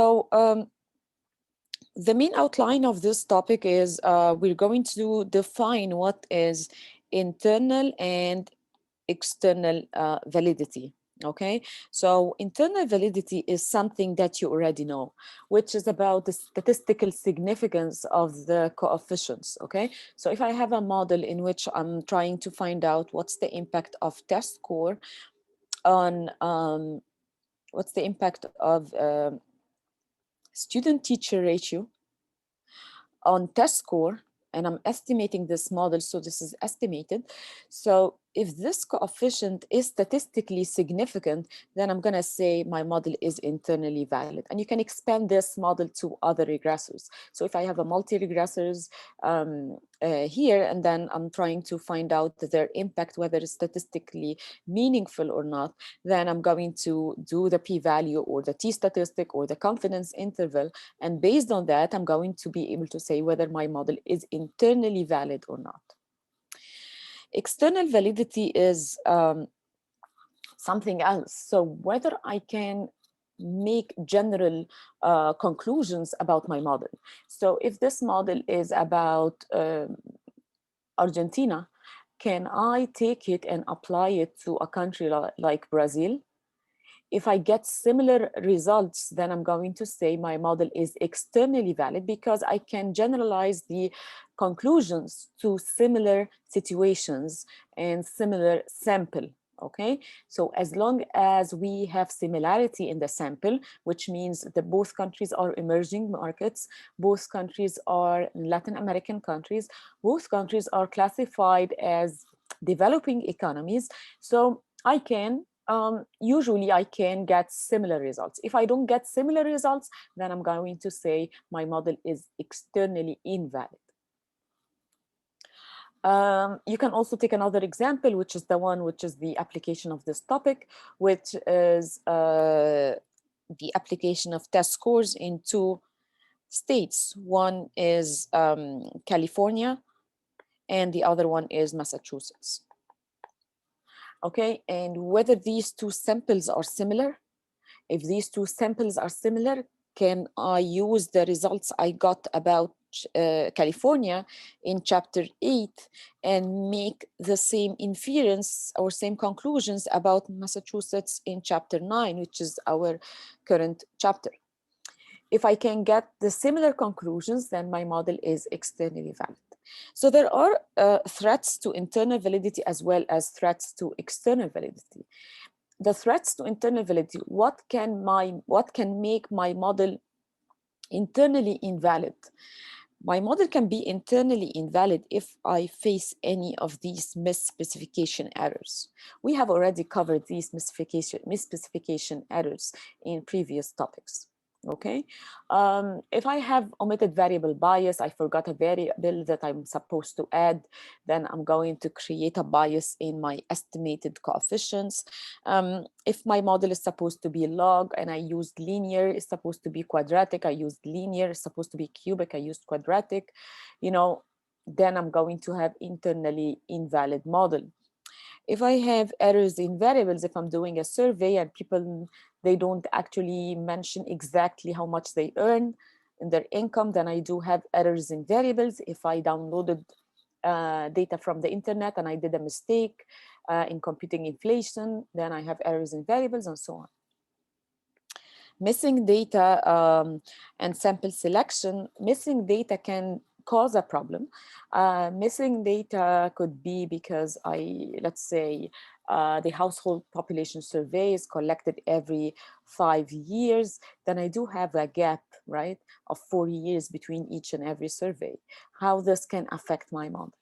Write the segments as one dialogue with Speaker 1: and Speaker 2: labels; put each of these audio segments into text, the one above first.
Speaker 1: So the main outline of this topic is we're going to define what is internal and external validity. Okay, so internal validity is something that you already know, which is about the statistical significance of the coefficients. Okay, so if I have a model in which I'm trying to find out what's the impact of test score on what's the impact of student teacher ratio on test score, and I'm estimating this model, so this is estimated. So if this coefficient is statistically significant, then I'm gonna say my model is internally valid. And you can expand this model to other regressors. So if I have a multi-regressors here, and then I'm trying to find out their impact, whether it's statistically meaningful or not, then I'm going to do the p-value or the t-statistic or the confidence interval. And based on that, I'm going to be able to say whether my model is internally valid or not. External validity is something else. So whether I can make general conclusions about my model. So if this model is about Argentina, can I take it and apply it to a country like Brazil? If I get similar results, then I'm going to say my model is externally valid because I can generalize the conclusions to similar situations and similar sample. Okay, so as long as we have similarity in the sample, which means that both countries are emerging markets, both countries are Latin American countries, both countries are classified as developing economies, so I can usually I can get similar results. If I don't get similar results, then I'm going to say my model is externally invalid. You can also take another example, which is the one which is the application of this topic, which is the application of test scores in two states. One is California, and the other one is Massachusetts. Okay, and whether these two samples are similar. If these two samples are similar, can I use the results I got about California in chapter 8 and make the same inference or same conclusions about Massachusetts in chapter 9, which is our current chapter? If I can get the similar conclusions, then my model is externally valid. So there are threats to internal validity as well as threats to external validity. The threats to internal validity, what can make my model internally invalid? My model can be internally invalid if I face any of these misspecification errors. We have already covered these misspecification errors in previous topics. Okay, if I have omitted variable bias, I forgot a variable that I'm supposed to add, then I'm going to create a bias in my estimated coefficients. If my model is supposed to be log and I used linear, it's supposed to be quadratic, I used linear, it's supposed to be cubic, I used quadratic, you know, then I'm going to have internally invalid model. If I have errors in variables, if I'm doing a survey and people, they don't actually mention exactly how much they earn in their income, then I do have errors in variables. If I downloaded data from the internet and I did a mistake in computing inflation, then I have errors in variables and so on. Missing data and sample selection, missing data can cause a problem. Missing data could be because let's say the household population survey is collected every 5 years, then I do have a gap, right, of 4 years between each and every survey. How this can affect my model.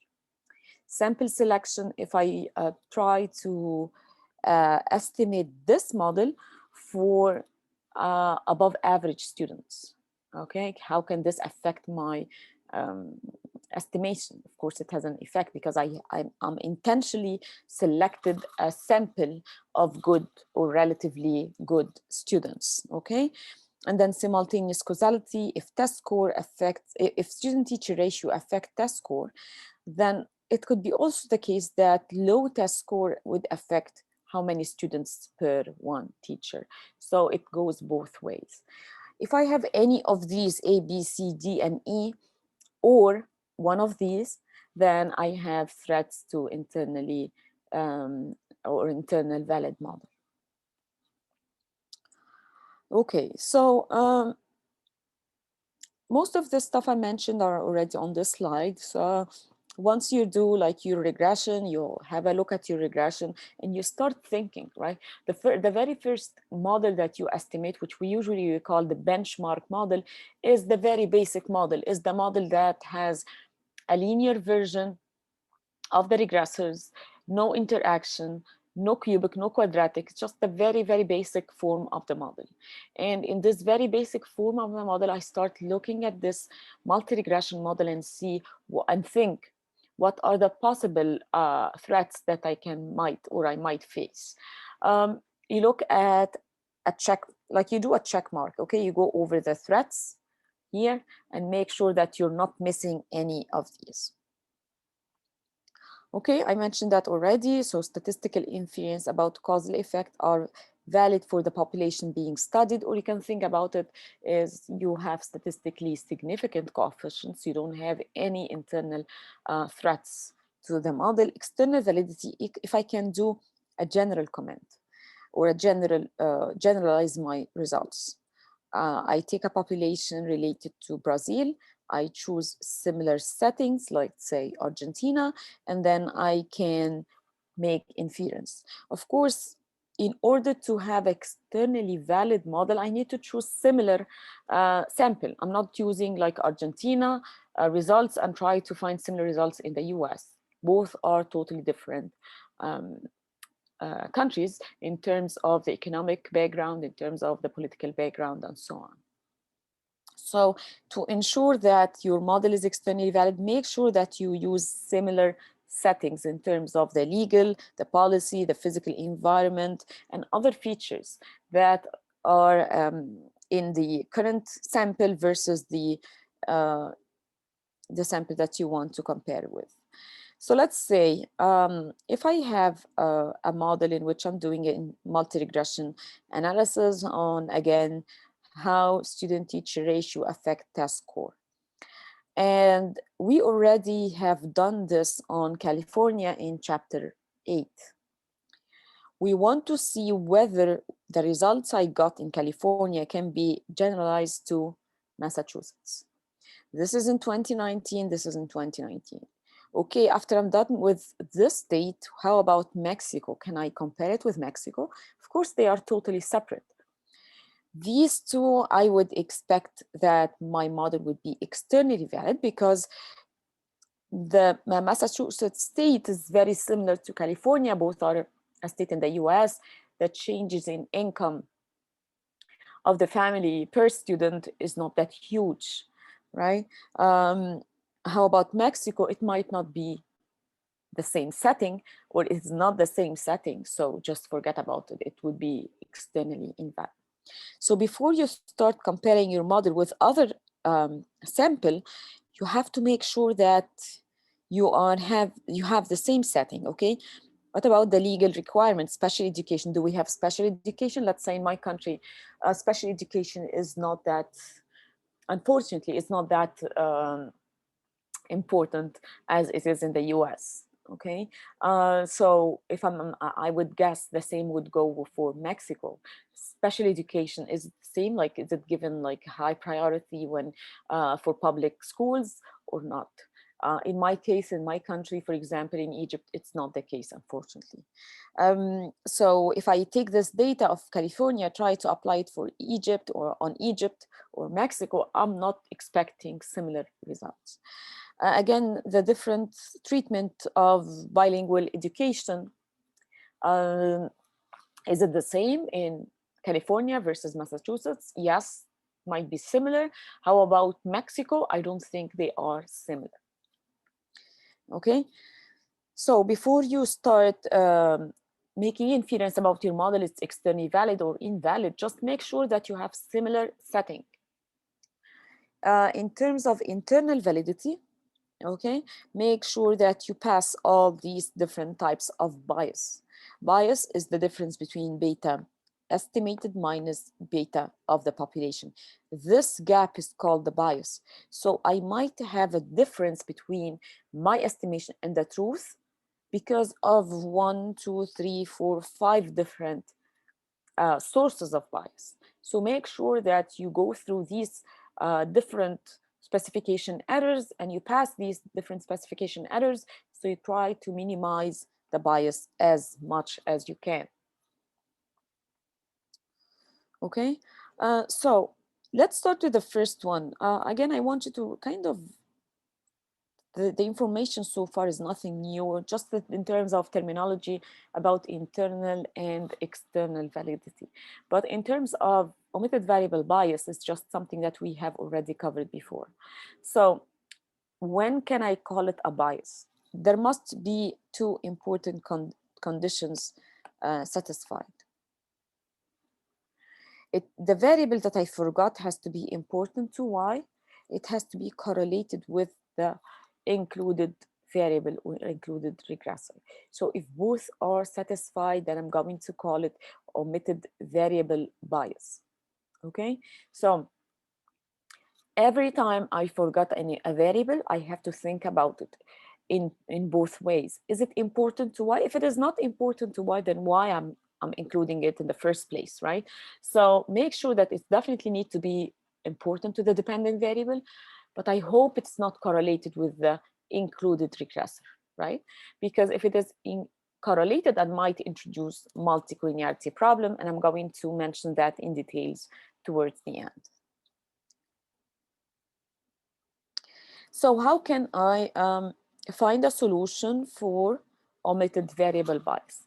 Speaker 1: Sample selection, if I try to estimate this model for above average students, okay, how can this affect my estimation? Of course, it has an effect because I'm intentionally selected a sample of good or relatively good students, okay? And then simultaneous causality, if test score affects, if student-teacher ratio affect test score, then it could be also the case that low test score would affect how many students per one teacher. So it goes both ways. If I have any of these A, B, C, D, and E, or one of these, then I have threats to internally or internal valid model. Okay, so most of the stuff I mentioned are already on this slide. So once you do like your regression, you have a look at your regression and you start thinking, right? The very first model that you estimate, which we usually call the benchmark model, is the very basic model, is the model that has a linear version of the regressors, no interaction, no cubic, no quadratic. It's just the very, very basic form of the model. And in this very basic form of the model, I start looking at this multi-regression model and see and think, what are the possible threats that I might face? You look at a check, like you do a check mark, okay? You go over the threats here and make sure that you're not missing any of these. Okay, I mentioned that already. So statistical inference about causal effect are valid for the population being studied, or you can think about it as you have statistically significant coefficients. You don't have any internal threats to the model. External validity, if I can do a general comment or a generalize my results. I take a population related to Brazil. I choose similar settings, like say Argentina, and then I can make inference. Of course, in order to have externally valid model, I need to choose similar sample. I'm not using like Argentina results and try to find similar results in the US. Both are totally different countries in terms of the economic background, in terms of the political background, and so on. So to ensure that your model is externally valid, make sure that you use similar settings in terms of the legal, the policy, the physical environment, and other features that are in the current sample versus the sample that you want to compare with. So let's say if I have a model in which I'm doing a multi-regression analysis on, again, how student-teacher ratio affect test score. And we already have done this on California in chapter 8. We want to see whether the results I got in California can be generalized to Massachusetts. This is in 2019, this is in 2019. Okay, after I'm done with this state, how about Mexico? Can I compare it with Mexico? Of course, they are totally separate. These two, I would expect that my model would be externally valid because the Massachusetts state is very similar to California. Both are a state in the US. The changes in income of the family per student is not that huge, right? How about Mexico? It might not be the same setting, or it's not the same setting. So just forget about it. It would be externally invalid. So before you start comparing your model with other sample, you have to make sure that you have the same setting, okay? What about the legal requirements, special education? Do we have special education? Let's say in my country, special education is not that, unfortunately, it's not that important as it is in the US. Okay, so if I would guess the same would go for Mexico. Special education is the same, like is it given like high priority when for public schools or not? In my case, in my country, for example, in Egypt, it's not the case, unfortunately. So if I take this data of California, try to apply it for Egypt or on Egypt or Mexico, I'm not expecting similar results. Again, the different treatment of bilingual education, is it the same in California versus Massachusetts? Yes, might be similar. How about Mexico? I don't think they are similar. Okay, so before you start making inference about your model is externally valid or invalid, just make sure that you have similar setting. In terms of internal validity, okay, make sure that you pass all these different types of bias. Bias is the difference between beta estimated minus beta of the population. This gap is called the bias. So I might have a difference between my estimation and the truth because of 1, 2, 3, 4, 5 different sources of bias. So make sure that you go through these different specification errors and you pass these different specification errors. So you try to minimize the bias as much as you can. Okay, so let's start with the first one. Again, I want you to kind of the information so far is nothing new, just in terms of terminology about internal and external validity. But in terms of omitted variable bias, it's just something that we have already covered before. So when can I call it a bias? There must be two important conditions satisfied. The variable that I forgot has to be important to Y. It has to be correlated with the included variable or included regressor. So if both are satisfied, then I'm going to call it omitted variable bias. Okay, so every time I forgot a variable, I have to think about it in both ways. Is it important to Y? If it is not important to Y, then why I'm including it in the first place, right? So make sure that it definitely needs to be important to the dependent variable, but I hope it's not correlated with the included regressor, right? Because if it is correlated, I might introduce multicollinearity problem, and I'm going to mention that in details towards the end. So how can I find a solution for omitted variable bias?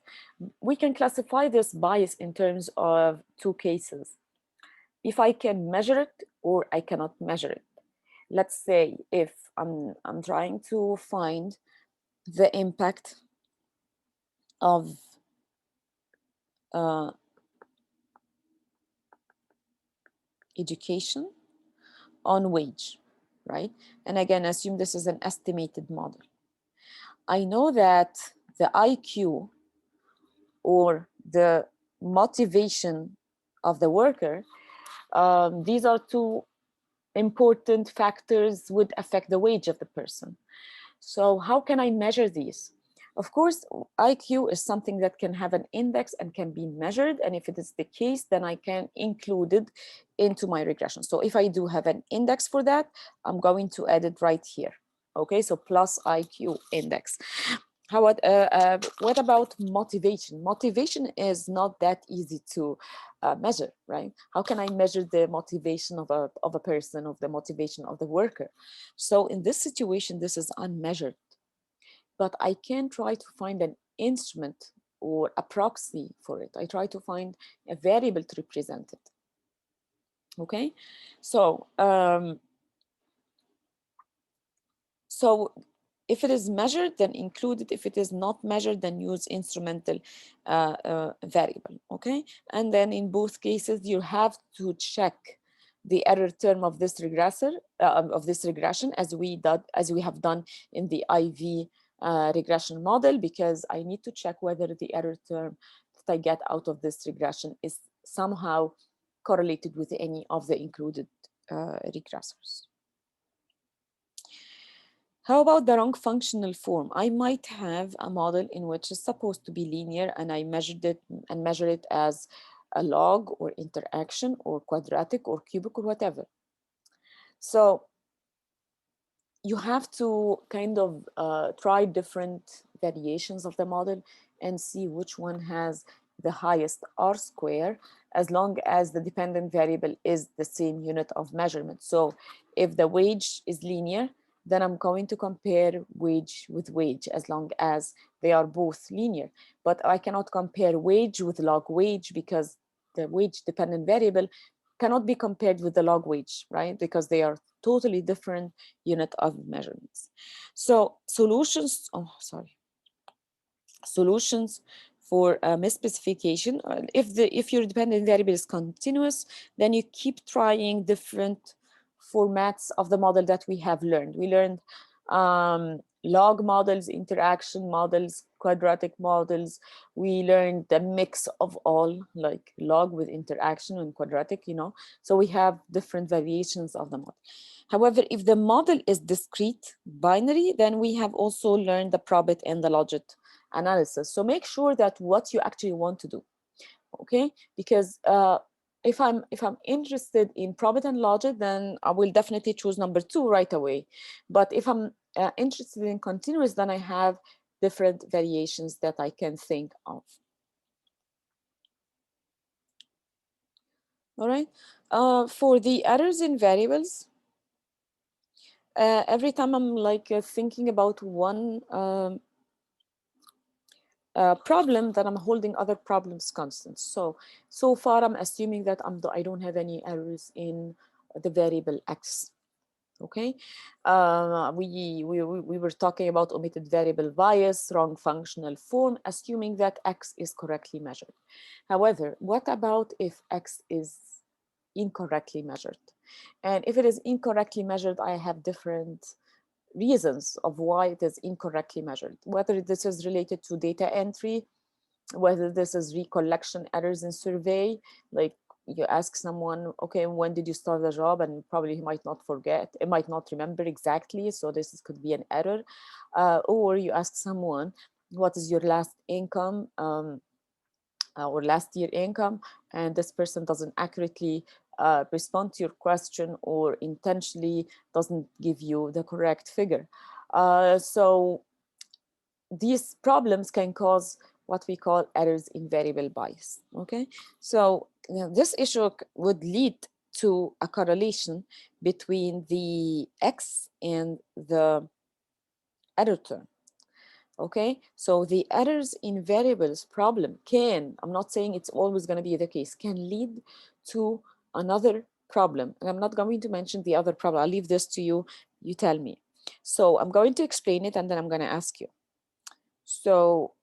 Speaker 1: We can classify this bias in terms of two cases. If I can measure it or I cannot measure it. Let's say if I'm trying to find the impact of education on wage, right? And again, assume this is an estimated model. I know that the IQ or the motivation of the worker, these are two important factors would affect the wage of the person. So how can I measure these? Of course, IQ is something that can have an index and can be measured. And if it is the case, then I can include it into my regression. So if I do have an index for that, I'm going to add it right here. Okay, so plus IQ index. What about motivation? Motivation is not that easy to measure, right? How can I measure the motivation of a person, of the motivation of the worker? So in this situation, this is unmeasured, but I can try to find an instrument or a proxy for it. I try to find a variable to represent it. Okay, so if it is measured, then include it. If it is not measured, then use instrumental variable, okay? And then in both cases, you have to check the error term of this regressor, of this regression, as we have done in the IV regression model, because I need to check whether the error term that I get out of this regression is somehow correlated with any of the included regressors. How about the wrong functional form? I might have a model in which it's supposed to be linear and I measured it and measure it as a log or interaction or quadratic or cubic or whatever. So you have to kind of try different variations of the model and see which one has the highest R square, as long as the dependent variable is the same unit of measurement. So if the wage is linear, then I'm going to compare wage with wage as long as they are both linear. But I cannot compare wage with log wage because the wage dependent variable cannot be compared with the log wage, right? Because they are totally different unit of measurements. So solutions for misspecification. If your dependent variable is continuous, then you keep trying different formats of the model that we have learned. We learned log models, interaction models, quadratic models. We learned the mix of all, like log with interaction and quadratic, So we have different variations of the model. However, if the model is discrete binary, then we have also learned the probit and the logit analysis. So make sure that what you actually want to do, okay? Because if I'm interested in probit and logit, then I will definitely choose number 2 right away. But if I'm interested in continuous, then I have different variations that I can think of. All right. For the errors in variables, every time I'm like thinking about one problem, that I'm holding other problems constant. So far I'm assuming that I don't have any errors in the variable x. Okay, we were talking about omitted variable bias, wrong functional form, assuming that x is correctly measured. However, what about if x is incorrectly measured? And if it is incorrectly measured, I have different reasons of why it is incorrectly measured, whether this is related to data entry, whether this is recollection errors in survey, like you ask someone, okay, when did you start the job? And probably he might not forget, it might not remember exactly. So could be an error. Or you ask someone, what is your last income or last year income? And this person doesn't accurately respond to your question, or intentionally doesn't give you the correct figure. So these problems can cause what we call errors in variable bias. Okay, so this issue would lead to a correlation between the x and the error term. Okay, so the errors in variables problem can, I'm not saying it's always going to be the case, can lead to another problem. And I'm not going to mention the other problem. I'll leave this to you. You tell me. So I'm going to explain it, and then I'm going to ask you. So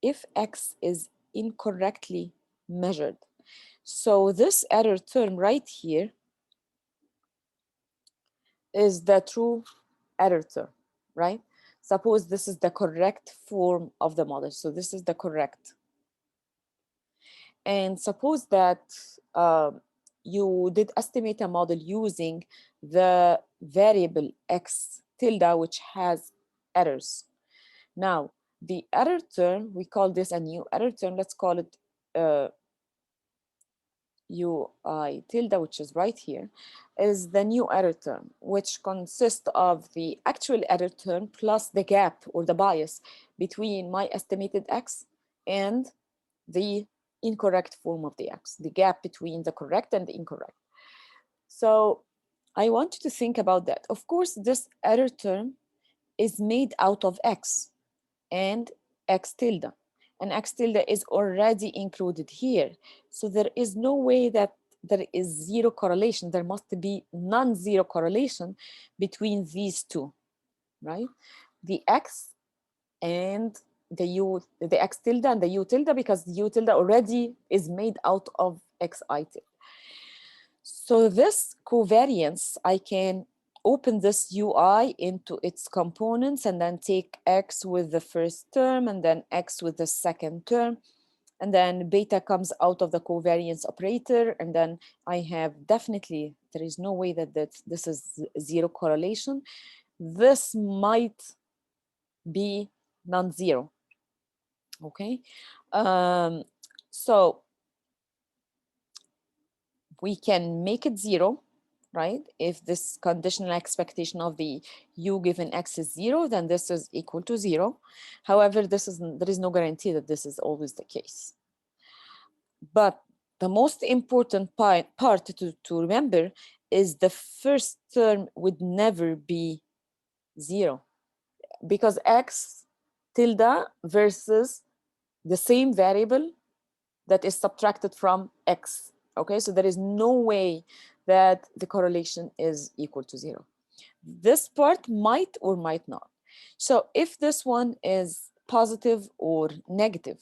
Speaker 1: if x is incorrectly measured, so this error term right here is the true error term, right? Suppose this is the correct form of the model. So this is the correct. And suppose that you did estimate a model using the variable x tilde, which has errors. Now, the error term, we call this a new error term. Let's call it UI tilde, which is right here, is the new error term, which consists of the actual error term plus the gap or the bias between my estimated x and the incorrect form of the x, the gap between the correct and the incorrect. So I want you to think about that. Of course, this error term is made out of x and x tilde. And x tilde is already included here. So there is no way that there is zero correlation. There must be non-zero correlation between these two, right? The x and the x tilde and the u tilde, because the u tilde already is made out of xi tilde. So this covariance, I can open this UI into its components and then take x with the first term and then x with the second term. And then beta comes out of the covariance operator. And then I have definitely, there is no way that this is zero correlation. This might be non-zero. Okay. So we can make it zero, right? If this conditional expectation of the u given x is zero, then this is equal to zero. However, there is no guarantee that this is always the case. But the most important part to remember is the first term would never be zero, because x tilde versus the same variable that is subtracted from x. Okay, so there is no way that the correlation is equal to zero. This part might or might not. So if this one is positive or negative,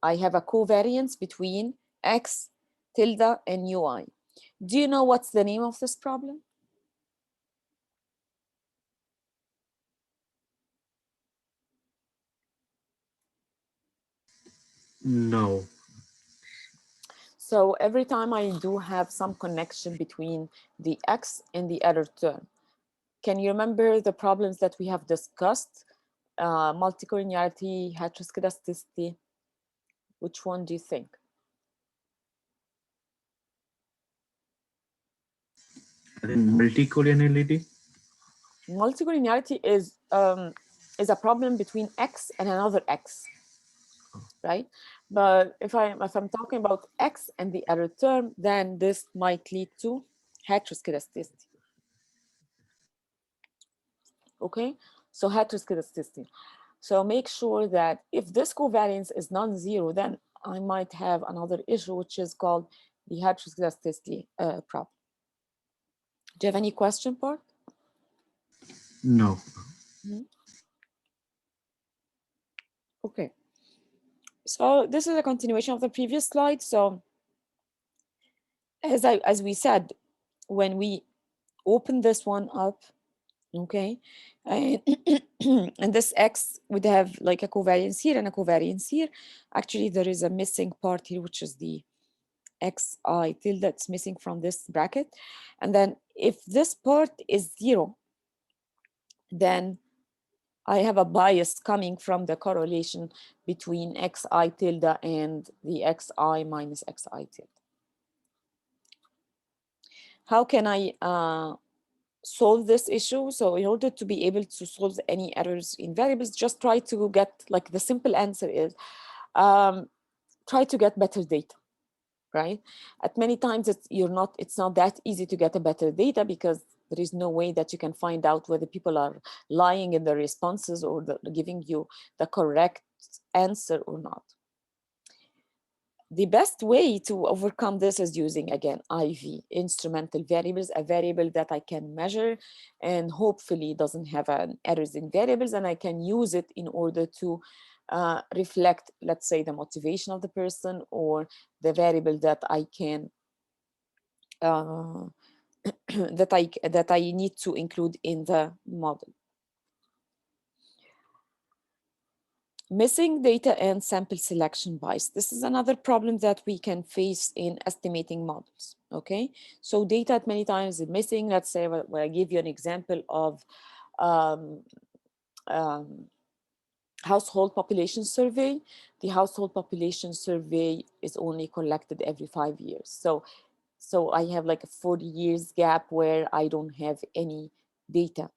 Speaker 1: I have a covariance between x tilde and ui. Do you know what's the name of this problem?
Speaker 2: No.
Speaker 1: So every time I do have some connection between the x and the error term. Can you remember the problems that we have discussed? Multicollinearity, heteroscedasticity. Which one do you think?
Speaker 2: I think multicollinearity.
Speaker 1: Multicollinearity is a problem between x and another x, right? But if I'm talking about x and the error term, then this might lead to heteroscedasticity. Okay, so heteroscedasticity. So make sure that if this covariance is non-zero, then I might have another issue, which is called the heteroscedasticity problem. Do you have any question, Part?
Speaker 2: No.
Speaker 1: Mhm. Okay. So this is a continuation of the previous slide. So as we said, when we open this one up, okay, and, and this x would have like a covariance here and a covariance here. Actually, there is a missing part here, which is the xi tilde that's missing from this bracket. And then if this part is zero, then I have a bias coming from the correlation between xi tilde and the xi minus xi tilde. How can I solve this issue? So in order to be able to solve any errors in variables, just try to get, like, the simple answer is try to get better data, right? At many times it's not that easy to get a better data, because there is no way that you can find out whether people are lying in their responses or giving you the correct answer or not. The best way to overcome this is using, again, IV, instrumental variables, a variable that I can measure and hopefully doesn't have an errors in variables, and I can use it in order to reflect, let's say, the motivation of the person, or the variable that I can uh, that I need to include in the model. Missing data and sample selection bias. This is another problem that we can face in estimating models, okay? So data many times is missing. Let's say, when I give you an example of um, um, household population survey, the household population survey is only collected every 5 years. So I have like a 40 years gap where I don't have any data.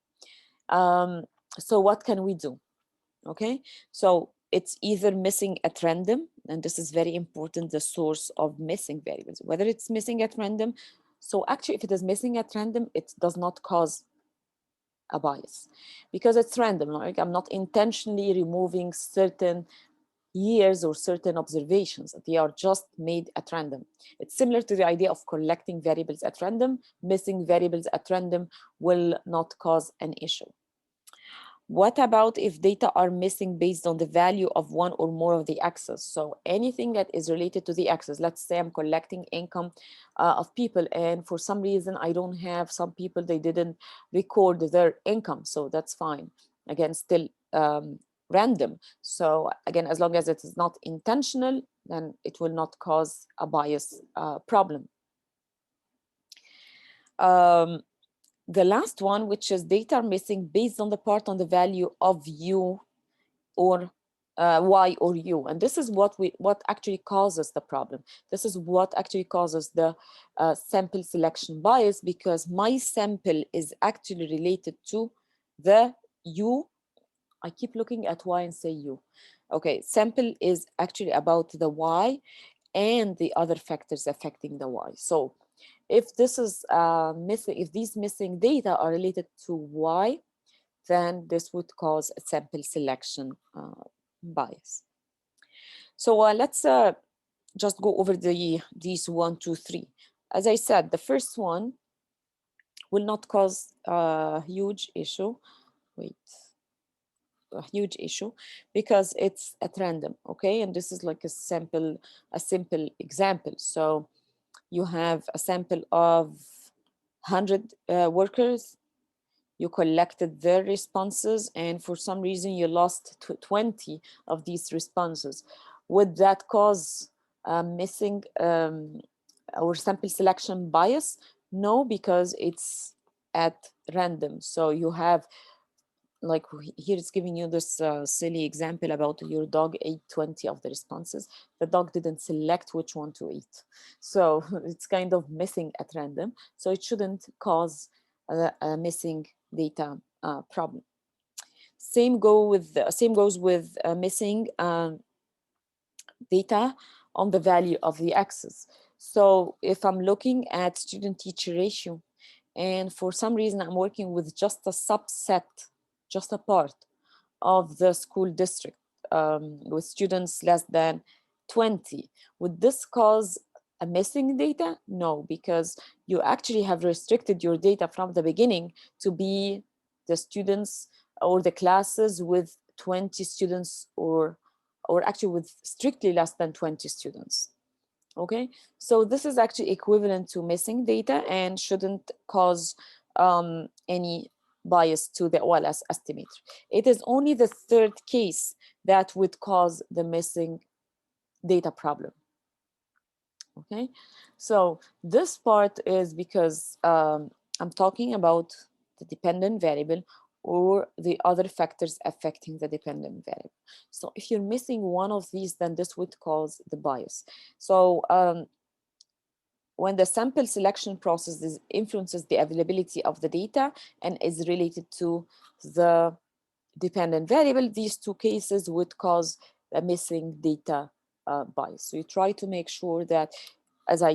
Speaker 1: So what can we do? Okay, so it's either missing at random, and this is very important, the source of missing variables, whether it's missing at random. So actually, if it is missing at random, it does not cause a bias, because it's random. Like, I'm not intentionally removing certain years or certain observations. They are just made at random. It's similar to the idea of collecting variables at random. Missing variables at random will not cause an issue. What about if data are missing based on the value of one or more of the axes? So anything that is related to the axis. Let's say I'm collecting income of people, and for some reason I don't have some people, they didn't record their income. So that's fine. Again, still random. So again, as long as it is not intentional, then it will not cause a bias problem. Um, the last one, which is data missing based on the part on the value of u or y or u, and this is what actually causes the problem. This is what actually causes the sample selection bias, because my sample is actually related to the u. I keep looking at y and say u. Okay, sample is actually about the y and the other factors affecting the y. So if this is missing, if these missing data are related to y, then this would cause a sample selection bias. So let's just go over these 1, 2, 3. As I said, the first one will not cause a huge issue. Wait, a huge issue, because it's at random, okay? And this is like a simple example. So you have a sample of 100 workers. You collected their responses, and for some reason you lost 20 of these responses. would that cause missing or sample selection bias? No, because it's at random. So you have, like here it's giving you this silly example about your dog ate 20 of the responses. The dog didn't select which one to eat. So it's kind of missing at random. So it shouldn't cause a missing data problem. Same goes with missing data on the value of the axis. So if I'm looking at student-teacher ratio, and for some reason I'm working with just a subset, just a part of the school district with students less than 20, would this cause a missing data? No, because you actually have restricted your data from the beginning to be the students or the classes with 20 students or actually with strictly less than 20 students. Okay, so this is actually equivalent to missing data and shouldn't cause any bias to the OLS estimator. It is only the third case that would cause the missing data problem. Okay, so this part is because I'm talking about the dependent variable or the other factors affecting the dependent variable. So if you're missing one of these, then this would cause the bias. So when the sample selection process influences the availability of the data and is related to the dependent variable, these two cases would cause a missing data bias. So you try to make sure that, as I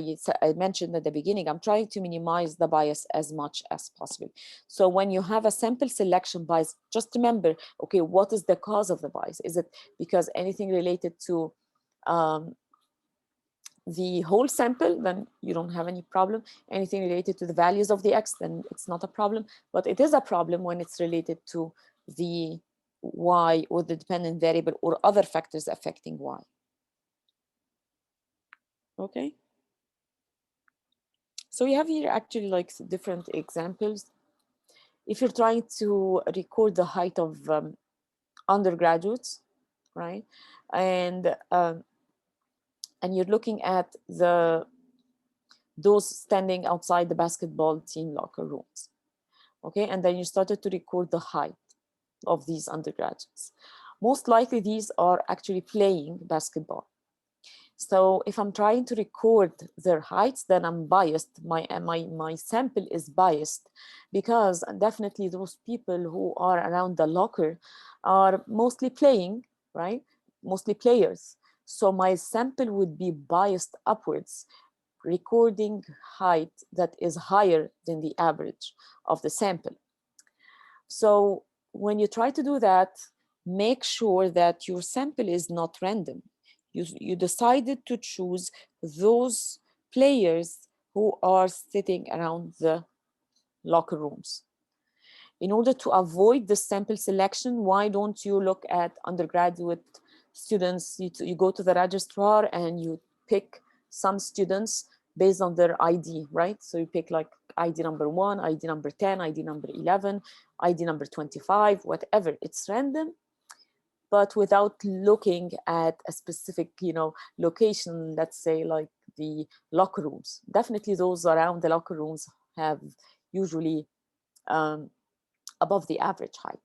Speaker 1: mentioned at the beginning, I'm trying to minimize the bias as much as possible. So when you have a sample selection bias, just remember, okay, what is the cause of the bias? Is it because anything related to the whole sample, then you don't have any problem. Anything related to the values of the X, then it's not a problem. But it is a problem when it's related to the Y or the dependent variable or other factors affecting Y. Okay. So we have here actually like different examples. If you're trying to record the height of undergraduates, right? And you're looking at those standing outside the basketball team locker rooms. Okay, and then you started to record the height of these undergraduates. Most likely these are actually playing basketball. So if I'm trying to record their heights, then I'm biased. My sample is biased because definitely those people who are around the locker are mostly playing, right? Mostly players. So my sample would be biased upwards, recording height that is higher than the average of the sample. So when you try to do that, make sure that your sample is not random. You decided to choose those players who are sitting around the locker rooms. In order to avoid the sample selection, why don't you look at undergraduate students? You go to the registrar and you pick some students based on their ID, right? So you pick like ID number 1, ID number 10, ID number 11, ID number 25, whatever. It's random, but without looking at a specific, location, let's say like the locker rooms. Definitely those around the locker rooms have usually above the average height.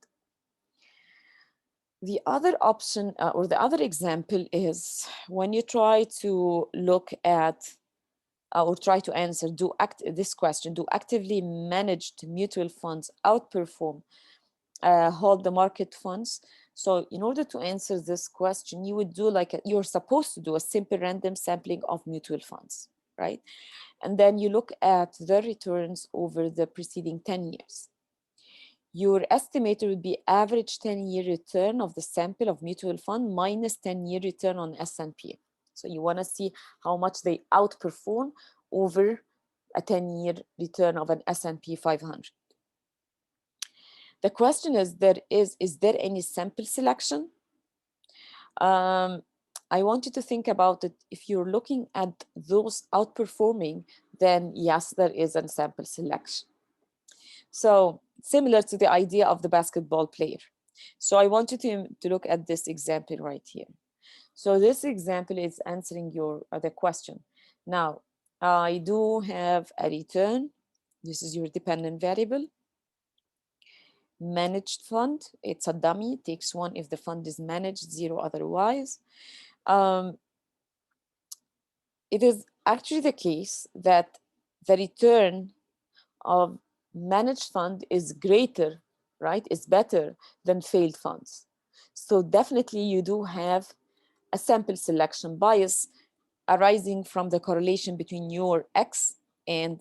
Speaker 1: The other option or the other example is when you try to look at or try to answer this question: do actively managed mutual funds outperform hold the market funds? So in order to answer this question, you would do you're supposed to do a simple random sampling of mutual funds, right? And then you look at the returns over the preceding 10 years. Your estimator would be average 10-year return of the sample of mutual fund minus 10-year return on S&P. So you want to see how much they outperform over a 10-year return of an S&P 500. The question is there any sample selection? I want you to think about it. If you're looking at those outperforming, then yes, there is a sample selection. So similar to the idea of the basketball player. So I want you to look at this example right here. So this example is answering your the question. Now, I do have a return. This is your dependent variable. Managed fund, it's a dummy, takes 1 if the fund is managed, 0 otherwise. It is actually the case that the return of managed fund is greater, right? Is better than failed funds. So definitely you do have a sample selection bias arising from the correlation between your X and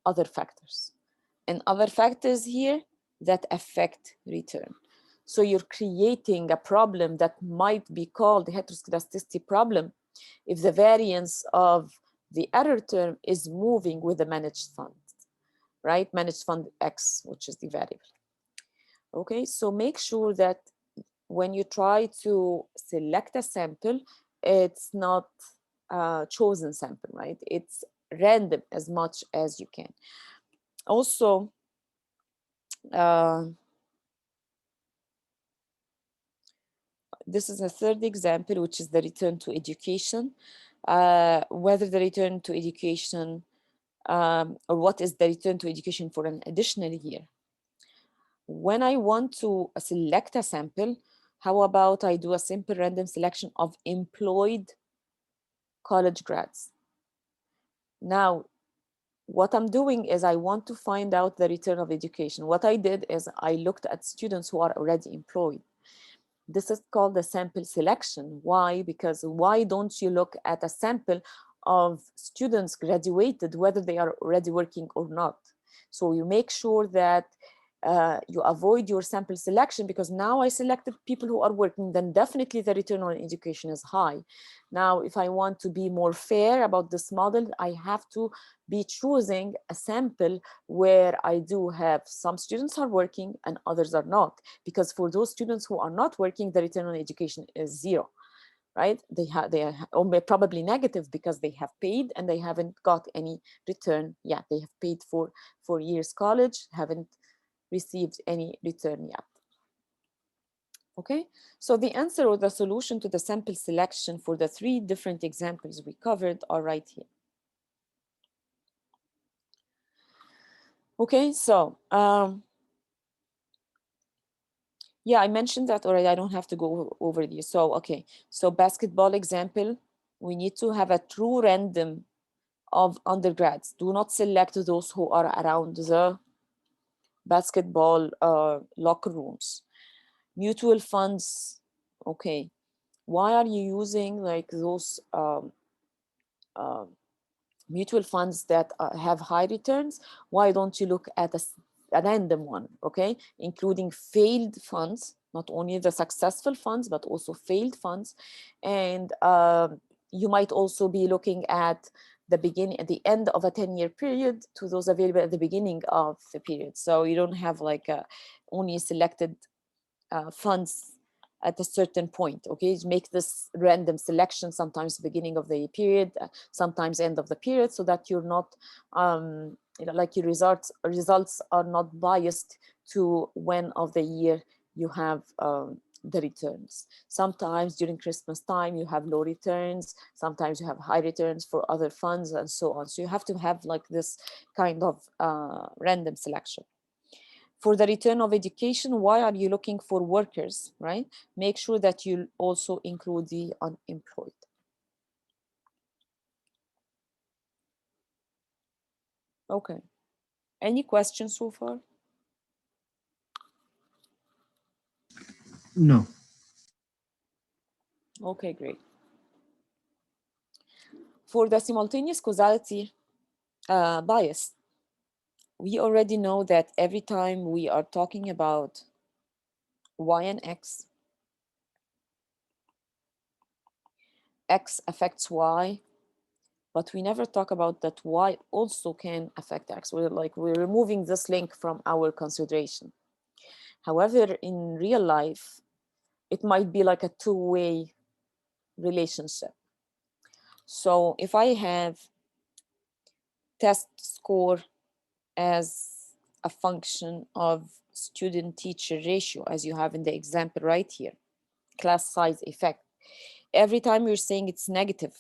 Speaker 1: other factors. And other factors here that affect return. So you're creating a problem that might be called the heteroscedasticity problem if the variance of the error term is moving with the managed fund, right? Managed fund X, which is the variable. Okay, so make sure that when you try to select a sample, it's not a chosen sample, right? It's random as much as you can. Also, this is a third example, which is the return to education. Whether the return to education or what is the return to education for an additional year. When I want to select a sample, how about I do a simple random selection of employed college grads? Now, what I'm doing is I want to find out the return of education. What I did is I looked at students who are already employed. This is called the sample selection. Why? Because why don't you look at a sample of students graduated, whether they are already working or not? So you make sure that you avoid your sample selection, because now I selected people who are working, then definitely the return on education is high. Now, if I want to be more fair about this model, I have to be choosing a sample where I do have some students are working and others are not, because for those students who are not working, the return on education is 0, right? They are probably negative because they have paid and they haven't got any return. Yeah, they have paid for 4 years college, haven't received any return yet. Okay, so the answer or the solution to the sample selection for the 3 different examples we covered are right here. Okay, so yeah, I mentioned that already. I don't have to go over these. So, okay, so basketball example, we need to have a true random of undergrads. Do not select those who are around the basketball locker rooms. Mutual funds, okay. Why are you using like those mutual funds that have high returns? Why don't you look at a random one, okay? Including failed funds, not only the successful funds, but also failed funds. And you might also be looking at the beginning, at the end of a 10-year period to those available at the beginning of the period. So you don't have like only selected funds at a certain point. Okay, make this random selection, sometimes beginning of the period, sometimes end of the period, so that you're not like your results are not biased to when of the year you have the returns. Sometimes during Christmas time you have low returns, sometimes you have high returns for other funds, and so on. So you have to have like this kind of random selection. For the return of education, why are you looking for workers, right? Make sure that you also include the unemployed. Okay. Any questions so far?
Speaker 2: No.
Speaker 1: Okay, great. For the simultaneous causality bias, we already know that every time we are talking about y and x, x affects y, but we never talk about that y also can affect x. We're removing this link from our consideration. However, in real life, it might be like a two-way relationship. So if I have test score as a function of student-teacher ratio, as you have in the example right here, class size effect, Every time we're saying it's negative.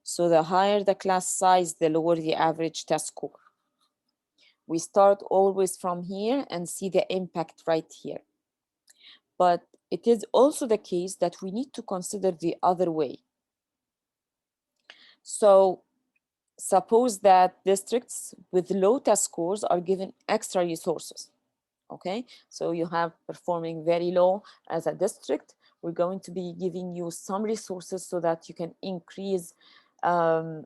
Speaker 1: So the higher the class size, the lower the average test score. We start always from here and see the impact right here. But it is also the case that we need to consider the other way. So suppose that districts with low test scores are given extra resources. Okay, so you have performing very low as a district. We're going to be giving you some resources so that you can increase the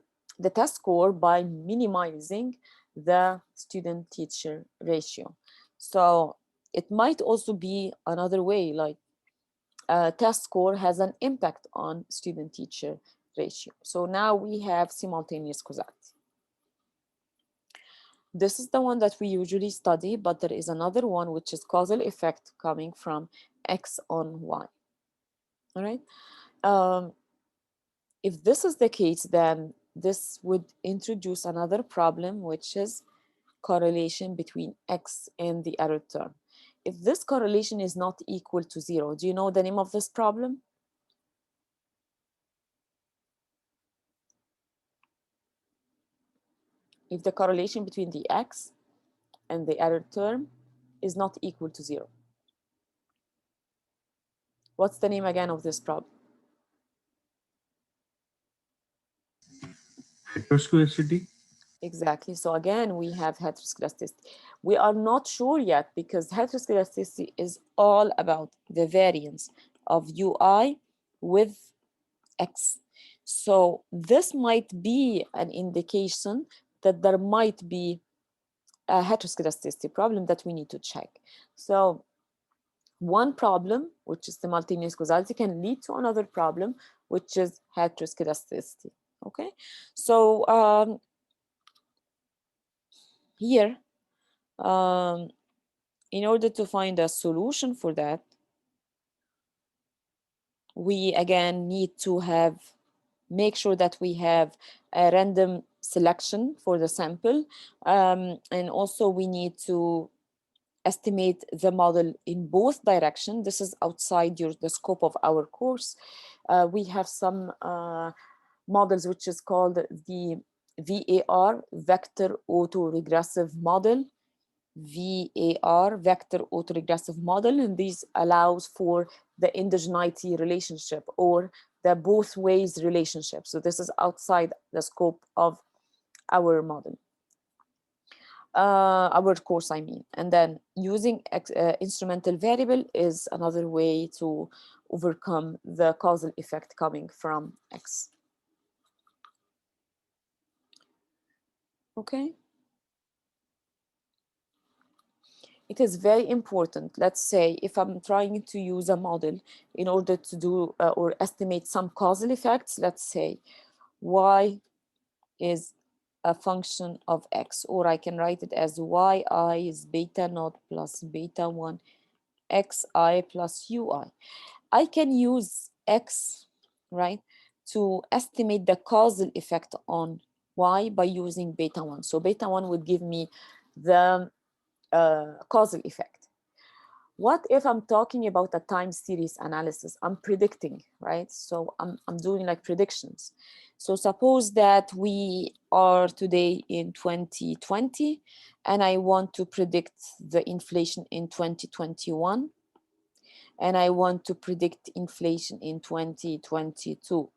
Speaker 1: test score by minimizing the student-teacher ratio. So it might also be another way, like test score has an impact on student-teacher ratio. So now we have simultaneous causality. This is the one that we usually study, but there is another one which is causal effect coming from X on Y. All right. If this is the case, then this would introduce another problem, which is correlation between X and the error term. If this correlation is not equal to 0, do you know the name of this problem? If the correlation between the X and the error term is not equal to 0. What's the name again of this problem?
Speaker 2: Heteroscedasticity.
Speaker 1: Exactly. So again, we have heteroscedasticity. We are not sure yet because heteroscedasticity is all about the variance of UI with X. So this might be an indication that there might be a heteroscedasticity problem that we need to check. So one problem, which is simultaneous causality, can lead to another problem, which is heteroscedasticity. Okay, so here, in order to find a solution for that, we again need to make sure that we have a random selection for the sample, and also we need to estimate the model in both directions. This is outside the scope of our course. We have some models which is called the VAR, vector autoregressive model. VAR, vector autoregressive model, and this allows for the endogeneity relationship or the both ways relationship. So this is outside the scope of our model. Our course, I mean. And then using instrumental variable is another way to overcome the causal effect coming from X. Okay. It is very important. Let's say if I'm trying to use a model in order to do or estimate some causal effects, let's say y is a function of x, or I can write it as yi is beta naught plus beta 1 xi plus ui. I can use x, right, to estimate the causal effect on y by using beta 1. So beta 1 would give me the causal effect. What if I'm talking about a time series analysis? I'm predicting, right? So I'm doing like predictions. So suppose that we are today in 2020 and I want to predict the inflation in 2021 and I want to predict inflation in 2022.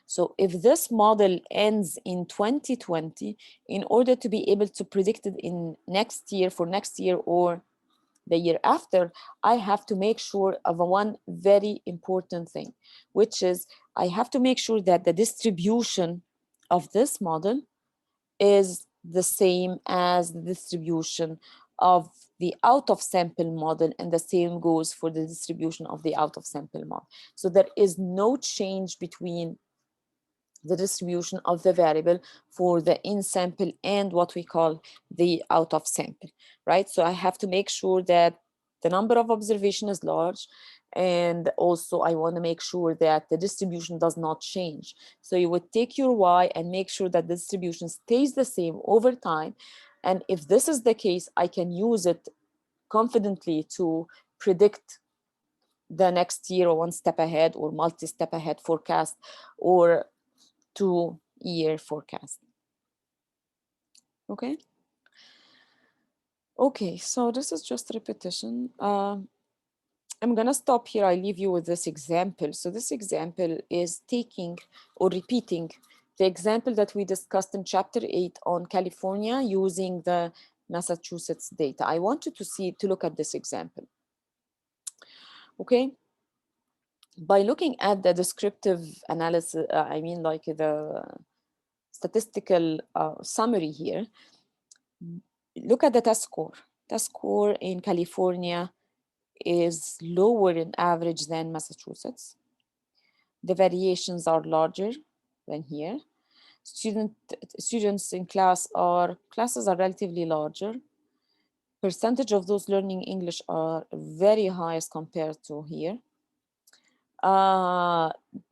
Speaker 1: So if this model ends in 2020, in order to be able to predict it in next year, for next year or the year after, I have to make sure of one very important thing, which is I have to make sure that the distribution of this model is the same as the distribution of the out of sample model, and the same goes for the distribution of the out of sample model. So there is no change between the distribution of the variable for the in sample and what we call the out of sample, right? So I have to make sure that the number of observation is large, and also I want to make sure that the distribution does not change. So you would take your y and make sure that the distribution stays the same over time. And if this is the case, I can use it confidently to predict the next year or one step ahead or multi-step ahead forecast or 2-year forecast. Okay. Okay, so this is just repetition. I'm gonna stop here. I leave you with this example. So this example is taking or repeating the example that we discussed in chapter 8 on California using the Massachusetts data. I want you to look at this example. Okay. By looking at the descriptive analysis, I mean like the statistical summary here, look at the test score. Test score in California is lower in average than Massachusetts. The variations are larger than here. Students in classes are relatively larger. Percentage of those learning English are very high as compared to here.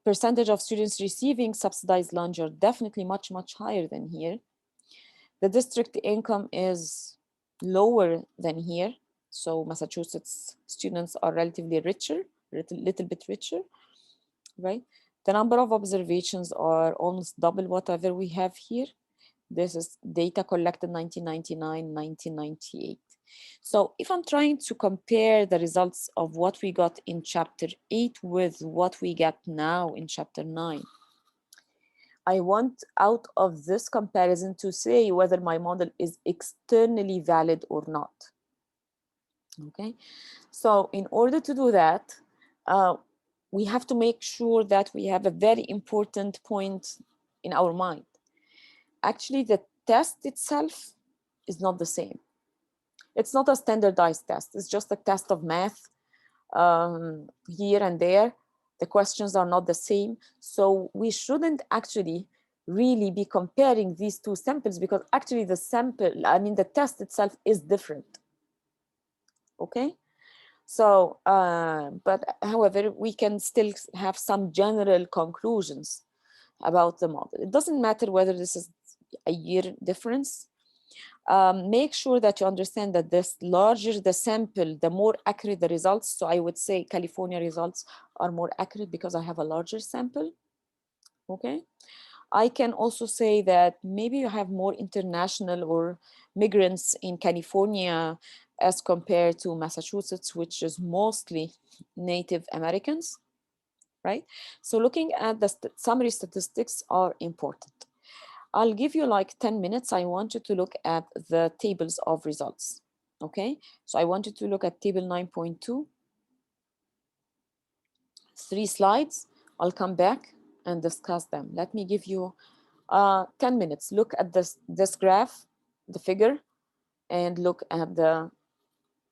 Speaker 1: Percentage of students receiving subsidized lunch are definitely much higher than here. The district income is lower than here. So Massachusetts students are relatively richer, little bit richer, right? The number of observations are almost double whatever we have here. This is data collected 1999, 1998. So if I'm trying to compare the results of what we got in chapter 8 with what we get now in chapter 9, I want out of this comparison to say whether my model is externally valid or not. Okay, so in order to do that, we have to make sure that we have a very important point in our mind. Actually, the test itself is not the same. It's not a standardized test. It's just a test of math here and there. The questions are not the same. So we shouldn't actually really be comparing these two samples because actually the test itself is different. Okay. So, but however, we can still have some general conclusions about the model. It doesn't matter whether this is a year difference. Make sure that you understand that the larger the sample, the more accurate the results. So I would say California results are more accurate because I have a larger sample. Okay. I can also say that maybe you have more international or migrants in California as compared to Massachusetts, which is mostly Native Americans, right? So looking at the summary statistics are important. I'll give you like 10 minutes. I want you to look at the tables of results, okay? So I want you to look at table 9.2, 3 slides. I'll come back and discuss them. Let me give you 10 minutes. Look at this graph, the figure, and look at the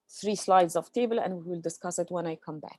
Speaker 1: 3 slides of table, and we will discuss it when I come back.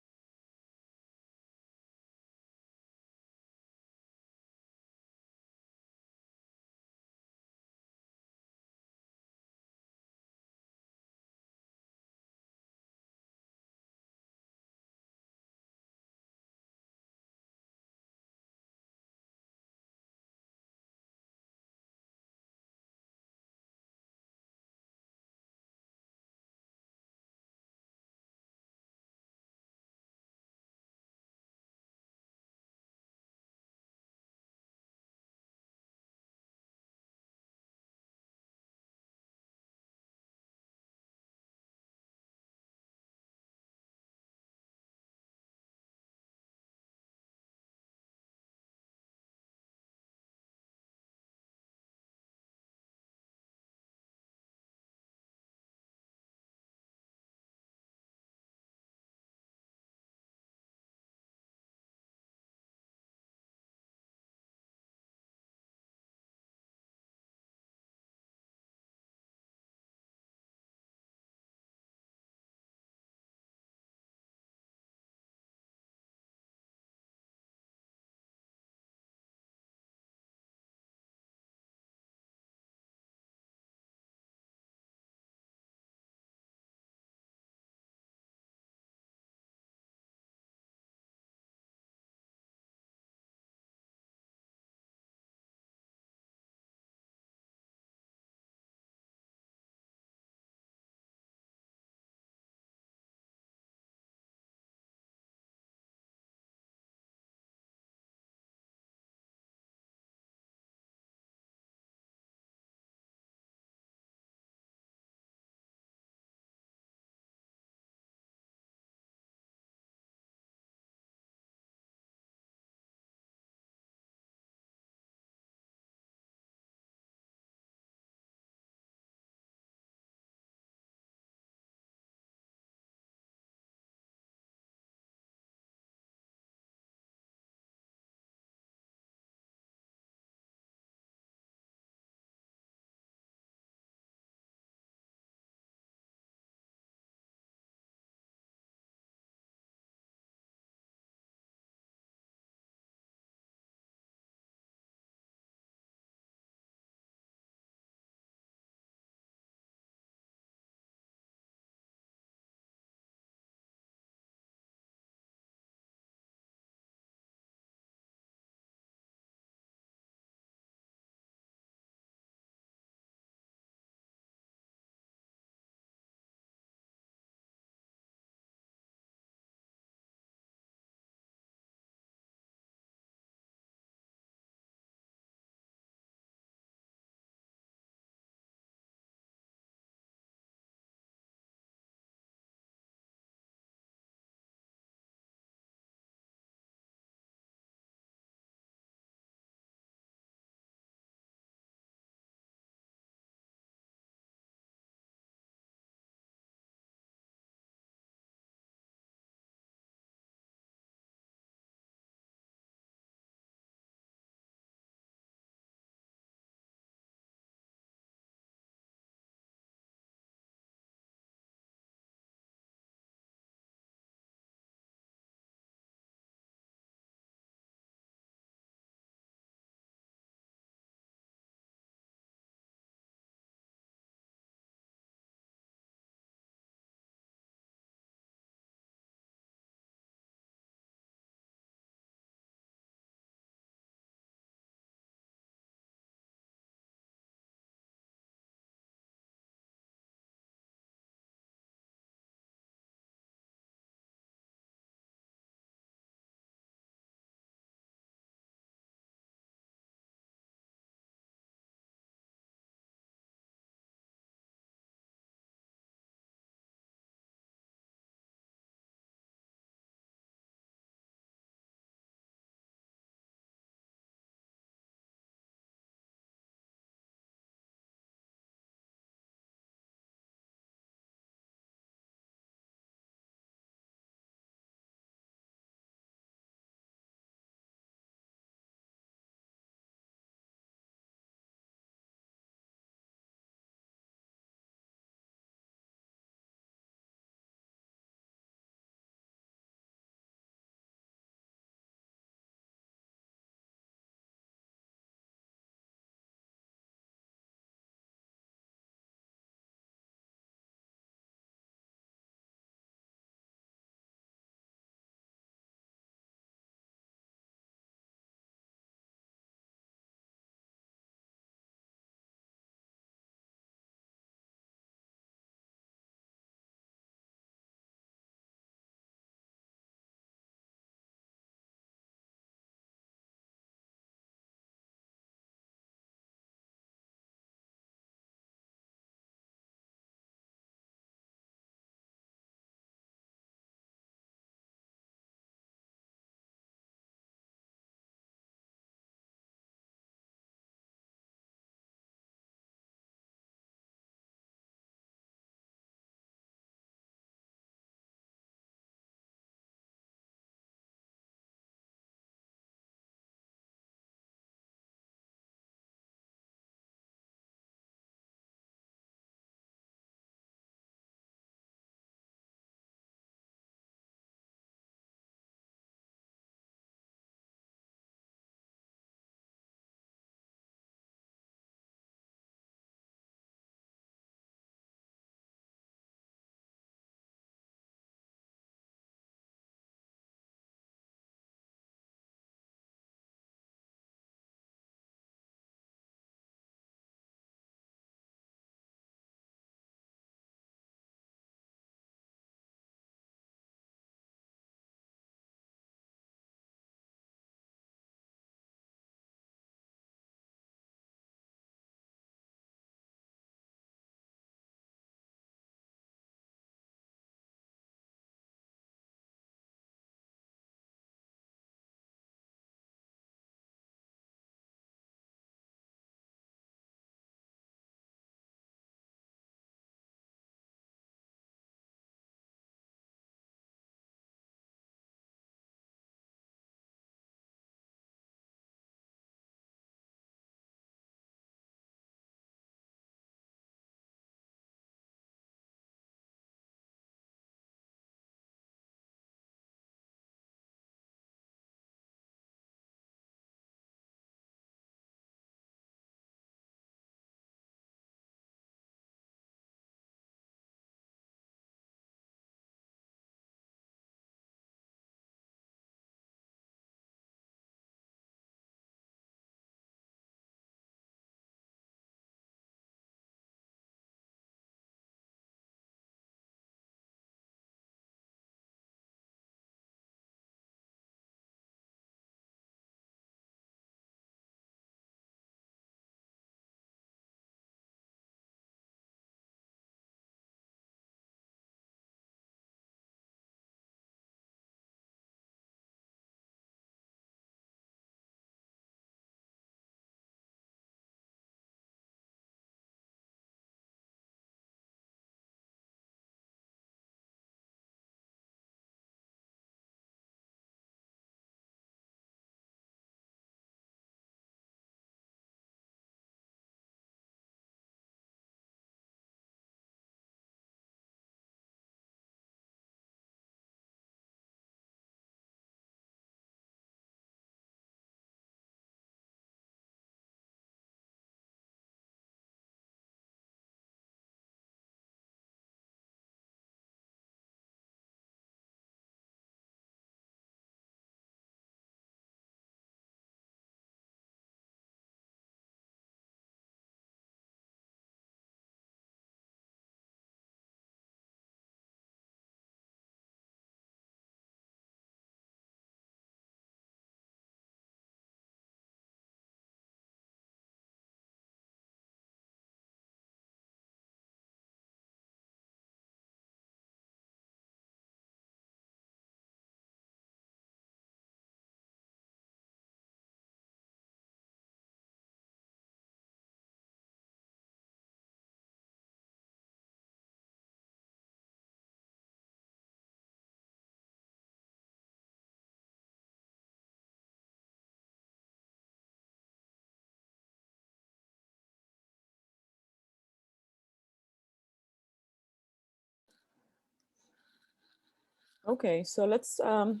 Speaker 1: Okay, so let's go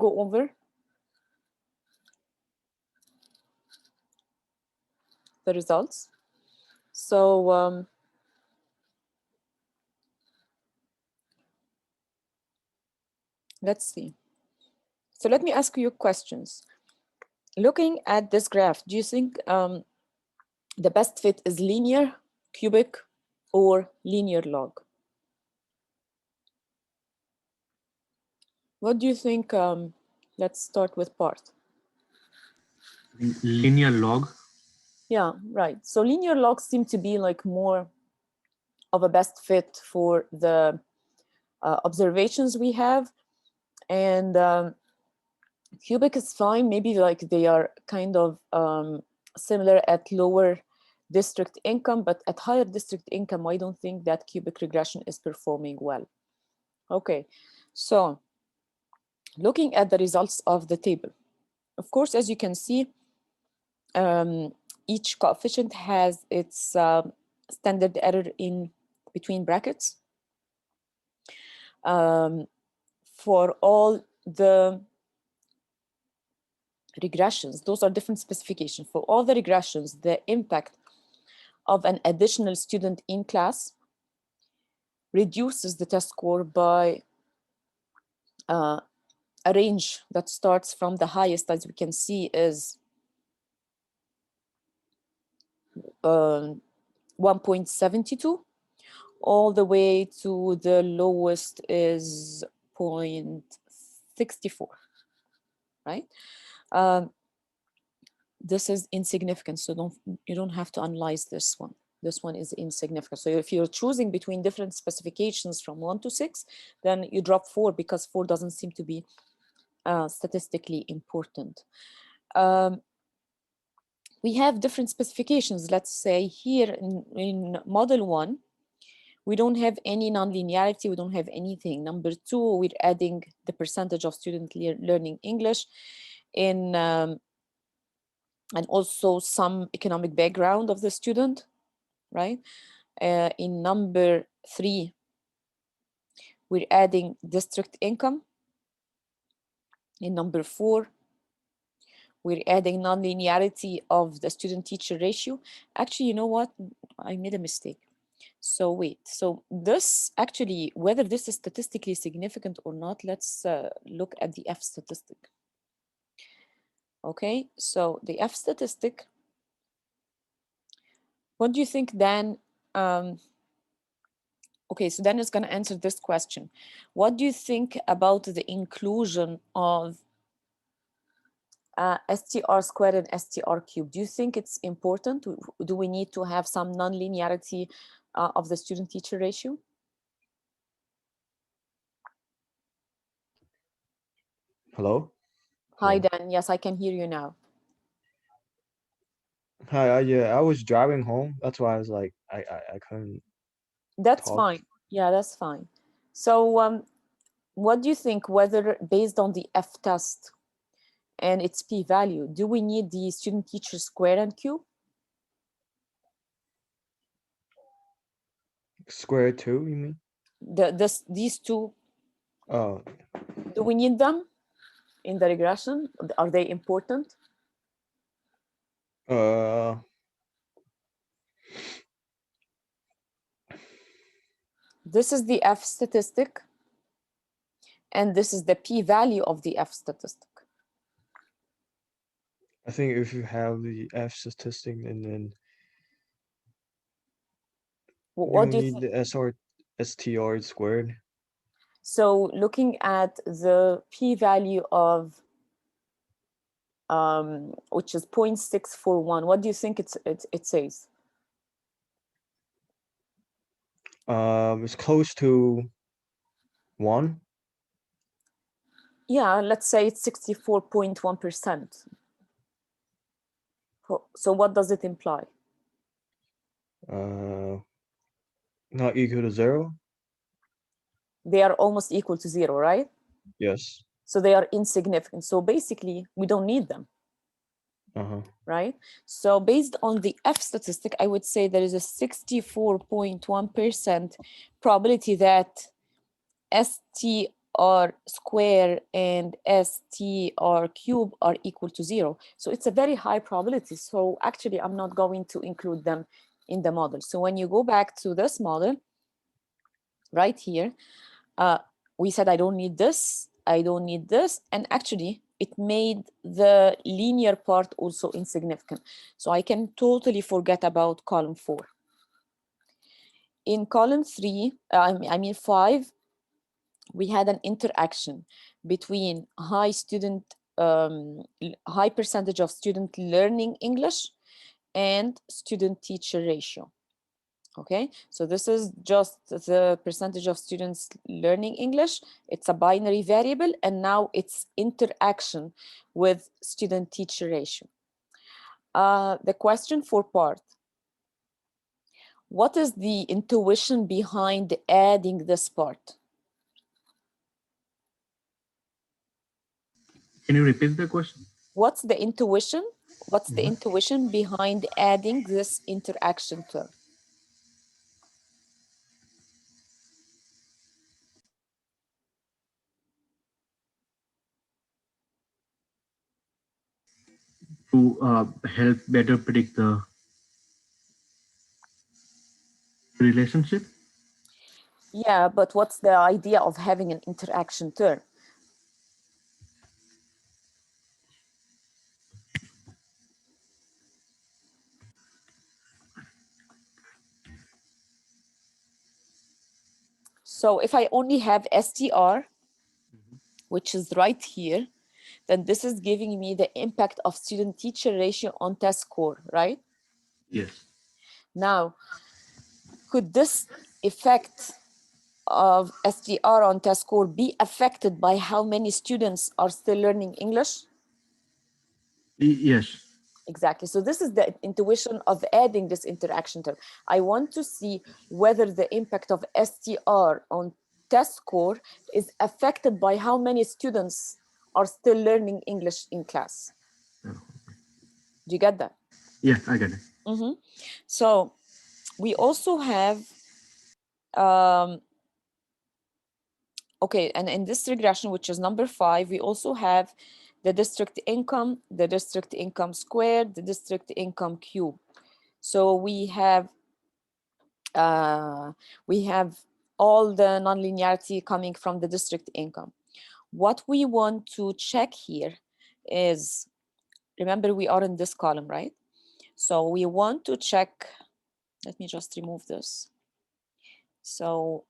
Speaker 1: over the results. So let's see. So let me ask you questions. Looking at this graph, do you think the best fit is linear, cubic, or linear log? What do you think? Let's start with Parth.
Speaker 2: Linear log.
Speaker 1: Yeah, right. So linear logs seem to be like more of a best fit for the observations we have. And cubic is fine. Maybe like they are kind of similar at lower district income, but at higher district income, I don't think that cubic regression is performing well. Okay, so looking at the results of the table, of course, as you can see, each coefficient has its standard error in between brackets. For all the regressions, those are different specifications. For all the regressions, the impact of an additional student in class reduces the test score by a range that starts from the highest, as we can see, is 1.72, all the way to the lowest is 0.64, right? This is insignificant, so you don't have to analyze this one. This one is insignificant. So if you're choosing between different specifications from 1 to 6, then you drop 4 because 4 doesn't seem to be statistically important. We have different specifications. Let's say here in model 1, we don't have any nonlinearity, we don't have anything. Number 2, we're adding the percentage of students learning English in and also some economic background of the student, right? In number 3, we're adding district income. In number 4, we're adding nonlinearity of the student-teacher ratio. Actually, you know what? I made a mistake. So wait, so this actually, whether this is statistically significant or not, let's look at the F statistic. Okay, so the F statistic, what do you think, Dan? Okay, so Dan is going to answer this question. What do you think about the inclusion of STR squared and STR cubed? Do you think it's important? Do we need to have some nonlinearity of the student-teacher ratio?
Speaker 3: Hello?
Speaker 1: Hi,
Speaker 3: Hello.
Speaker 1: Dan. Yes, I can hear you now.
Speaker 3: Hi, yeah, I was driving home. That's why I was like, I couldn't
Speaker 1: That's
Speaker 3: talk.
Speaker 1: fine. Yeah, that's fine. So what do you think, whether based on the F test and its p-value, do we need the student-teacher square and cube?
Speaker 3: Square two, you mean?
Speaker 1: These two,
Speaker 3: Oh,
Speaker 1: do we need them in the regression? Are they important? This is the F statistic, and this is the p-value of the F statistic.
Speaker 3: I think if you have the F statistic and then
Speaker 1: What
Speaker 3: you
Speaker 1: do you
Speaker 3: need
Speaker 1: think?
Speaker 3: the STR squared.
Speaker 1: So looking at the p-value of which is 0.641, what do you think it says?
Speaker 3: It's close to 1.
Speaker 1: Yeah, let's say it's 64.1%. So what does it imply?
Speaker 3: Not equal to 0.
Speaker 1: They are almost equal to 0, right?
Speaker 3: Yes.
Speaker 1: So they are insignificant. So basically, we don't need them. Right? So based on the F statistic, I would say there is a 64.1% probability that STR r square and str cube are equal to 0. So it's a very high probability. So actually, I'm not going to include them in the model. So when you go back to this model, right here, we said, I don't need this, I don't need this. And actually, it made the linear part also insignificant. So I can totally forget about column 4. In column 3, I mean 5, we had an interaction between high percentage of student learning English and student-teacher ratio. Okay, so this is just the percentage of students learning English. It's a binary variable, and now it's interaction with student-teacher ratio. The question for part: what is the intuition behind adding this part?
Speaker 2: Can you repeat the question?
Speaker 1: What's the intuition? What's the intuition behind adding this interaction term?
Speaker 2: To help better predict the relationship?
Speaker 1: Yeah, but what's the idea of having an interaction term? So if I only have STR, which is right here, then this is giving me the impact of student-teacher ratio on test score, right?
Speaker 2: Yes.
Speaker 1: Now, could this effect of STR on test score be affected by how many students are still learning English?
Speaker 2: Yes.
Speaker 1: Exactly. So this is the intuition of adding this interaction term. I want to see whether the impact of STR on test score is affected by how many students are still learning English in class.
Speaker 2: Oh.
Speaker 1: Do you get that?
Speaker 2: Yeah, I get it.
Speaker 1: So we also have, okay, and in this regression, which is number 5, we also have the district income squared, the district income cube. So we have all the nonlinearity coming from the district income. What we want to check here is, remember we are in this column, right? So we want to check, let me just remove this. So,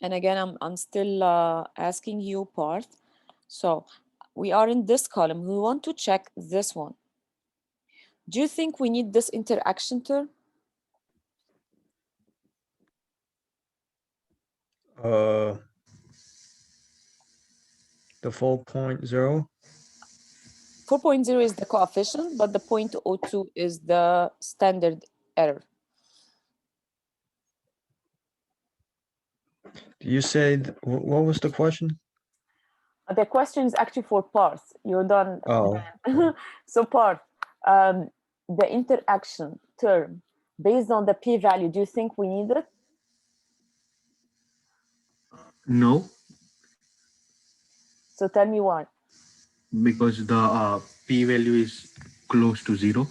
Speaker 1: and again, I'm still asking you part. So we are in this column. We want to check this one. Do you think we need this interaction term?
Speaker 3: The 4.0.
Speaker 1: 4.0 is the coefficient, but the 0.02 is the standard error.
Speaker 3: You said, what was the question?
Speaker 1: The question is actually for parts. You're done.
Speaker 3: Oh.
Speaker 1: So part, the interaction term based on the p-value, do you think we need it?
Speaker 2: No,
Speaker 1: So tell me why.
Speaker 2: because the p-value is close to 0.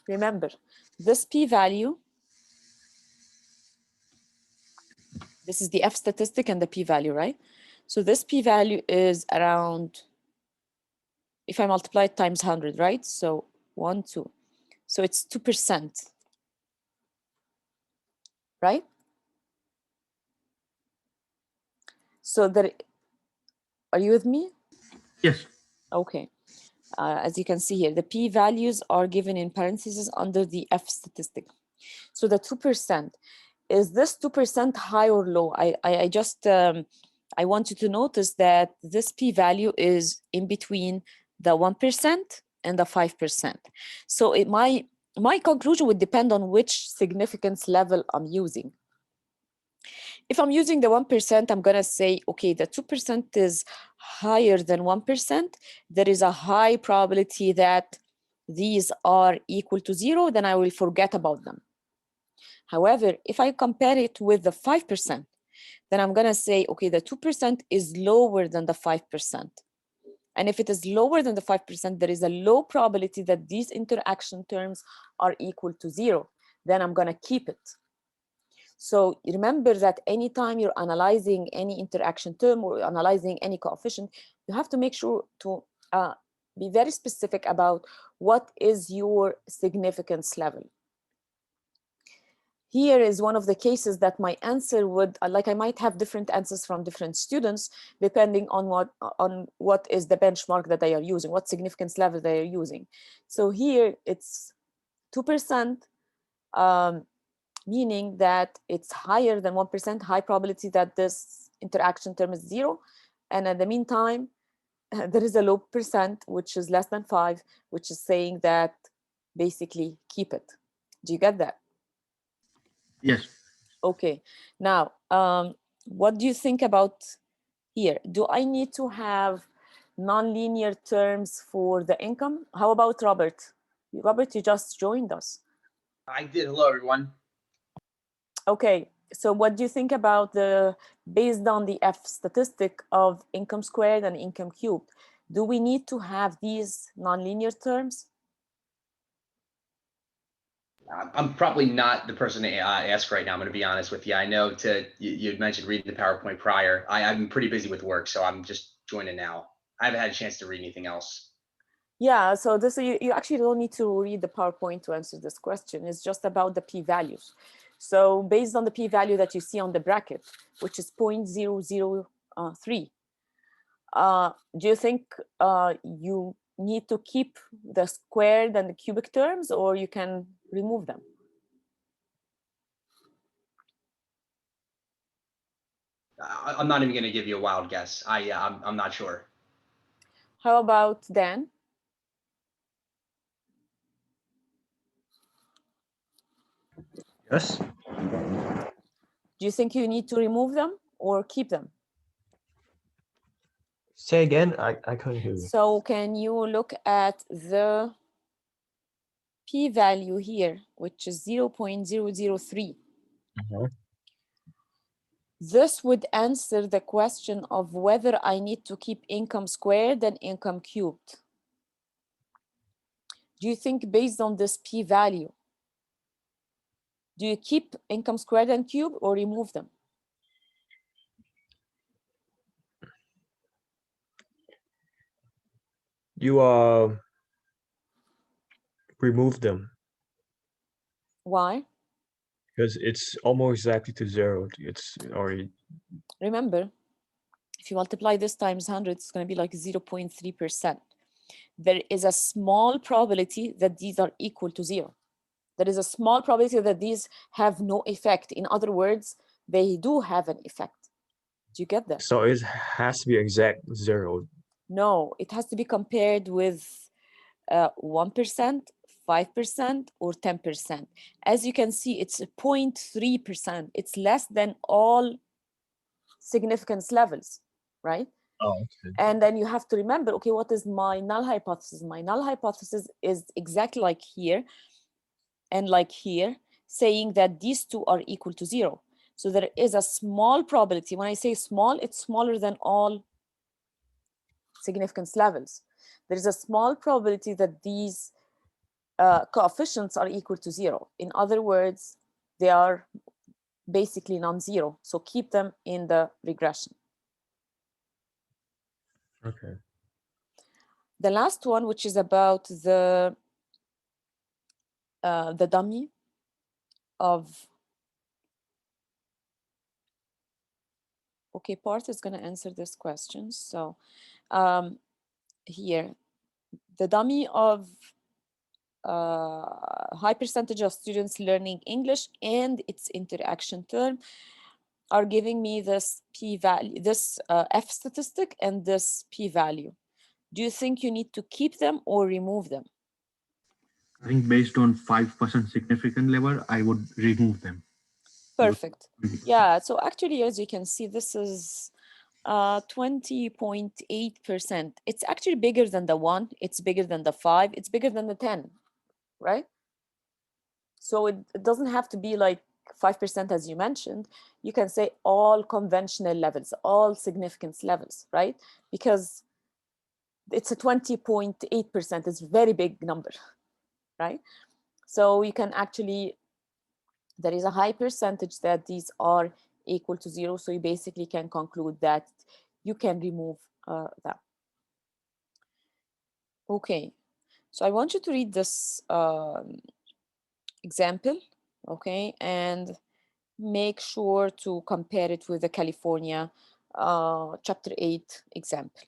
Speaker 1: Remember, this p-value, this is the F statistic and the p-value, right? So this p-value is around, if I multiply it times 100, right? So 1, 2. So it's 2%, right? So there, are you with me?
Speaker 2: Yes.
Speaker 1: Okay. As you can see here, the p-values are given in parentheses under the F statistic. So the 2%, is this 2% high or low? I just, I want you to notice that this p-value is in between the 1% and the 5%. So my conclusion would depend on which significance level I'm using. If I'm using the 1%, I'm going to say, okay, the 2% is higher than 1%. There is a high probability that these are equal to 0, then I will forget about them. However, if I compare it with the 5%, then I'm going to say, okay, the 2% is lower than the 5%. And if it is lower than the 5%, there is a low probability that these interaction terms are equal to 0. Then I'm going to keep it. So remember that anytime you're analyzing any interaction term or analyzing any coefficient, you have to make sure to be very specific about what is your significance level. Here is one of the cases that my answer would, like I might have different answers from different students, depending on what is the benchmark that they are using, what significance level they are using. So here it's 2%, meaning that it's higher than 1%, high probability that this interaction term is 0. And in the meantime, there is a low percent, which is less than 5, which is saying that basically keep it. Do you get that?
Speaker 2: Yes.
Speaker 1: Okay. Now, what do you think about here? Do I need to have nonlinear terms for the income? How about Robert? Robert, you just joined us.
Speaker 4: I did. Hello, everyone.
Speaker 1: Okay. So what do you think about based on the F statistic of income squared and income cubed? Do we need to have these nonlinear terms?
Speaker 4: I'm probably not the person to ask right now. I'm going to be honest with you. I know you had mentioned reading the PowerPoint prior. I've been pretty busy with work, so I'm just joining now. I haven't had a chance to read anything else.
Speaker 1: Yeah, so this you actually don't need to read the PowerPoint to answer this question. It's just about the p-values. So based on the p-value that you see on the bracket, which is 0.003, do you think you need to keep the squared and the cubic terms, or you can remove them?
Speaker 4: I'm not even going to give you a wild guess. I'm not sure.
Speaker 1: How about Dan?
Speaker 3: Yes.
Speaker 1: Do you think you need to remove them or keep them?
Speaker 3: Say again. I couldn't hear you.
Speaker 1: So can you look at the p-value here, which is 0.003? This would answer the question of whether I need to keep income squared and income cubed. Do you think based on this p-value, do you keep income squared and cubed or remove them?
Speaker 3: You remove them
Speaker 1: Why?
Speaker 3: because it's almost exactly to 0. It's already.
Speaker 1: Remember, if you multiply this times 100, it's going to be like 0.3%. There is a small probability that these are equal to 0. There is a small probability that these have no effect. In other words, they do have an effect. Do you get that?
Speaker 3: So it has to be exact 0.
Speaker 1: No, it has to be compared with 1%, 5%, or 10%. As you can see, it's 0.3%. It's less than all significance levels, right?
Speaker 3: Oh, okay.
Speaker 1: And then you have to remember, okay, what is my null hypothesis? My null hypothesis is exactly like here and like here, saying that these two are equal to 0. So there is a small probability. When I say small, it's smaller than all significance levels. There is a small probability that these coefficients are equal to 0. In other words, they are basically non-zero. So keep them in the regression.
Speaker 3: Okay.
Speaker 1: The last one, which is about the dummy of, okay, Parth is going to answer this question. So here, the dummy of high percentage of students learning English and its interaction term are giving me this p-value, this F statistic and this p-value. Do you think you need to keep them or remove them?
Speaker 2: I think based on 5% significant level, I would remove them.
Speaker 1: Perfect. Yeah, so actually, as you can see, this is 20.8%. It's actually bigger than the 1, it's bigger than the 5, it's bigger than the 10, right? So it doesn't have to be like 5%, as you mentioned, you can say all conventional levels, all significance levels, right? Because it's a 20.8%, it's a very big number, right? So you can actually, there is a high percentage that these are equal to 0. So you basically can conclude that you can remove them. Okay, so I want you to read this example, okay, and make sure to compare it with the California chapter 8 example.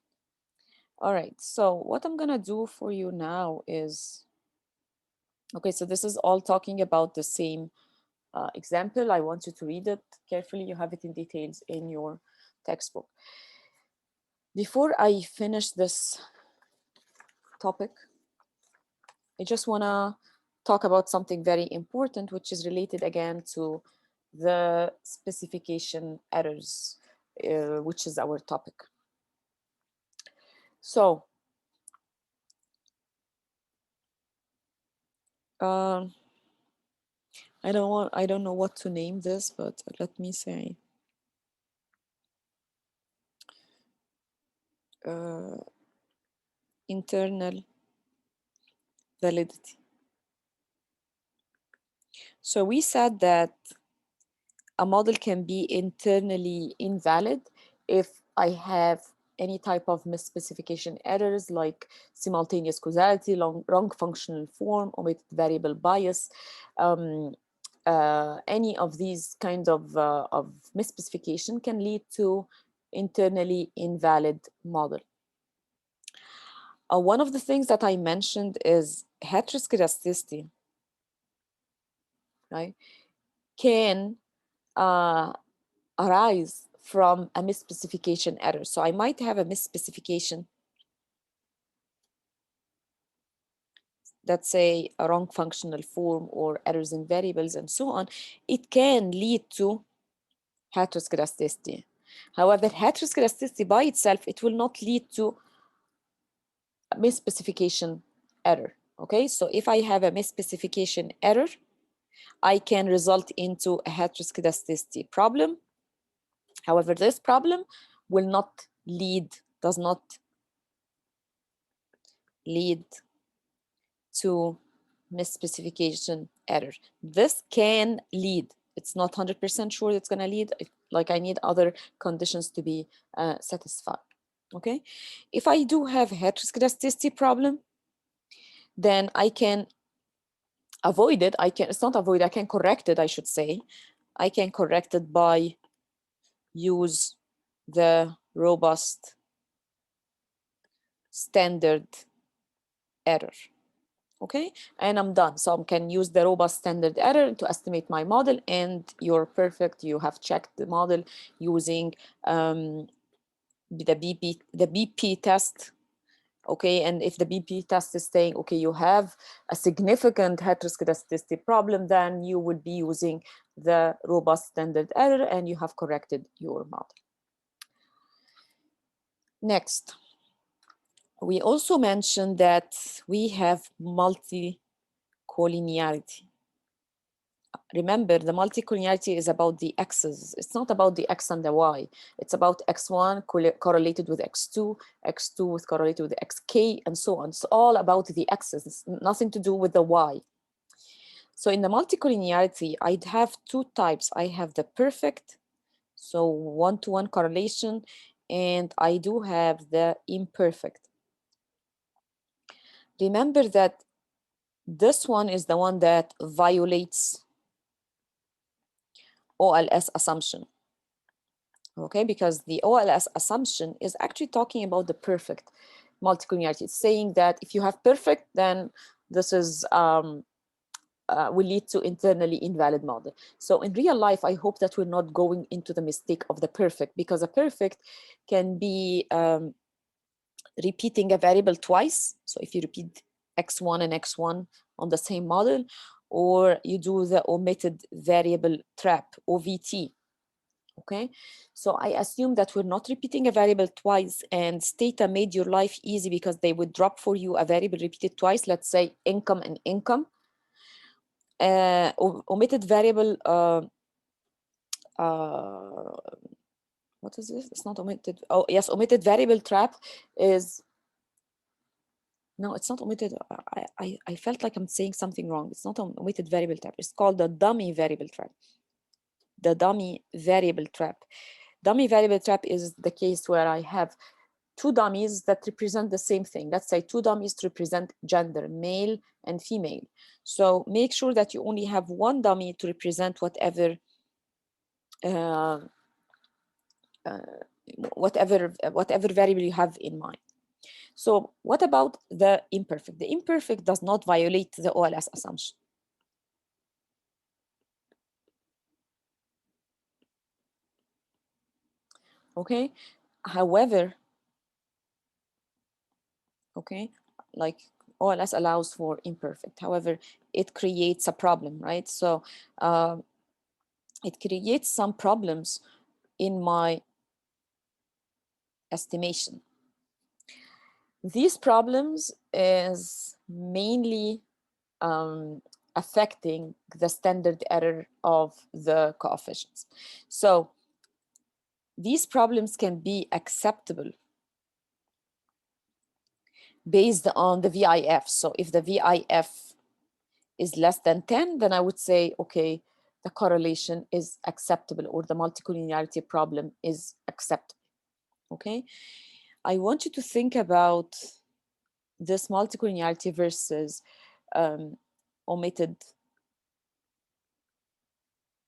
Speaker 1: All right, so what I'm gonna do for you now is, okay, so this is all talking about the same example. I want you to read it carefully. You have it in details in your textbook. Before I finish this topic, I just wanna talk about something very important, which is related again to the specification errors, which is our topic. So, I don't know what to name this, but let me say internal validity. So we said that a model can be internally invalid if I have any type of misspecification errors like simultaneous causality, wrong functional form, omitted variable bias. Any of these kinds of misspecification can lead to internally invalid model. One of the things that I mentioned is heteroscedasticity, right? Can arise from a misspecification error. So I might have a misspecification, let's say a wrong functional form or errors in variables and so on. It can lead to heteroscedasticity. However, heteroscedasticity by itself, it will not lead to a misspecification error. Okay, so if I have a misspecification error, I can result into a heteroscedasticity problem. However, this problem will not does not lead to misspecification error. This can lead. It's not 100% sure it's going to lead. Like I need other conditions to be satisfied. Okay. If I do have heteroscedasticity problem, then I can avoid it. It's not avoid, I can correct it, I should say. I can correct it by use the robust standard error. Okay, and I'm done. So I can use the robust standard error to estimate my model, and you're perfect. You have checked the model using the BP test. Okay, and if the BP test is saying, okay, you have a significant heteroscedasticity problem, then you would be using the robust standard error and you have corrected your model. Next, we also mentioned that we have multicollinearity. Remember, the multicollinearity is about the x's. It's not about the x and the y. It's about x1 correlated with x2, x2 with correlated with xk, and so on. It's all about the x's. It's nothing to do with the y. So in the multicollinearity, I'd have two types. I have the perfect, so one-to-one correlation, and I do have the imperfect. Remember that this one is the one that violates OLS assumption. Okay, because the OLS assumption is actually talking about the perfect multicollinearity. It's saying that if you have perfect, then this is will lead to internally invalid model. So in real life, I hope that we're not going into the mistake of the perfect, because a perfect can be repeating a variable twice. So if you repeat x1 and x1 on the same model, or you do the omitted variable trap, OVT. Okay, so I assume that we're not repeating a variable twice, and Stata made your life easy because they would drop for you a variable repeated twice, let's say income and income. Omitted variable, what is this? It's not omitted. Oh, yes, omitted variable trap is, no, it's not omitted. I felt like I'm saying something wrong. It's not an omitted variable trap. It's called the dummy variable trap. The dummy variable trap. Dummy variable trap is the case where I have two dummies that represent the same thing. Let's say two dummies to represent gender, male and female. So make sure that you only have one dummy to represent whatever whatever variable you have in mind. So what about the imperfect? The imperfect does not violate the OLS assumption. Okay, however, okay, like OLS allows for imperfect. However, it creates a problem, right? So it creates some problems in my estimation. These problems is mainly affecting the standard error of the coefficients. So these problems can be acceptable based on the VIF. So if the VIF is less than 10, then I would say, okay, the correlation is acceptable, or the multicollinearity problem is acceptable. Okay, I want you to think about this multicollinearity versus omitted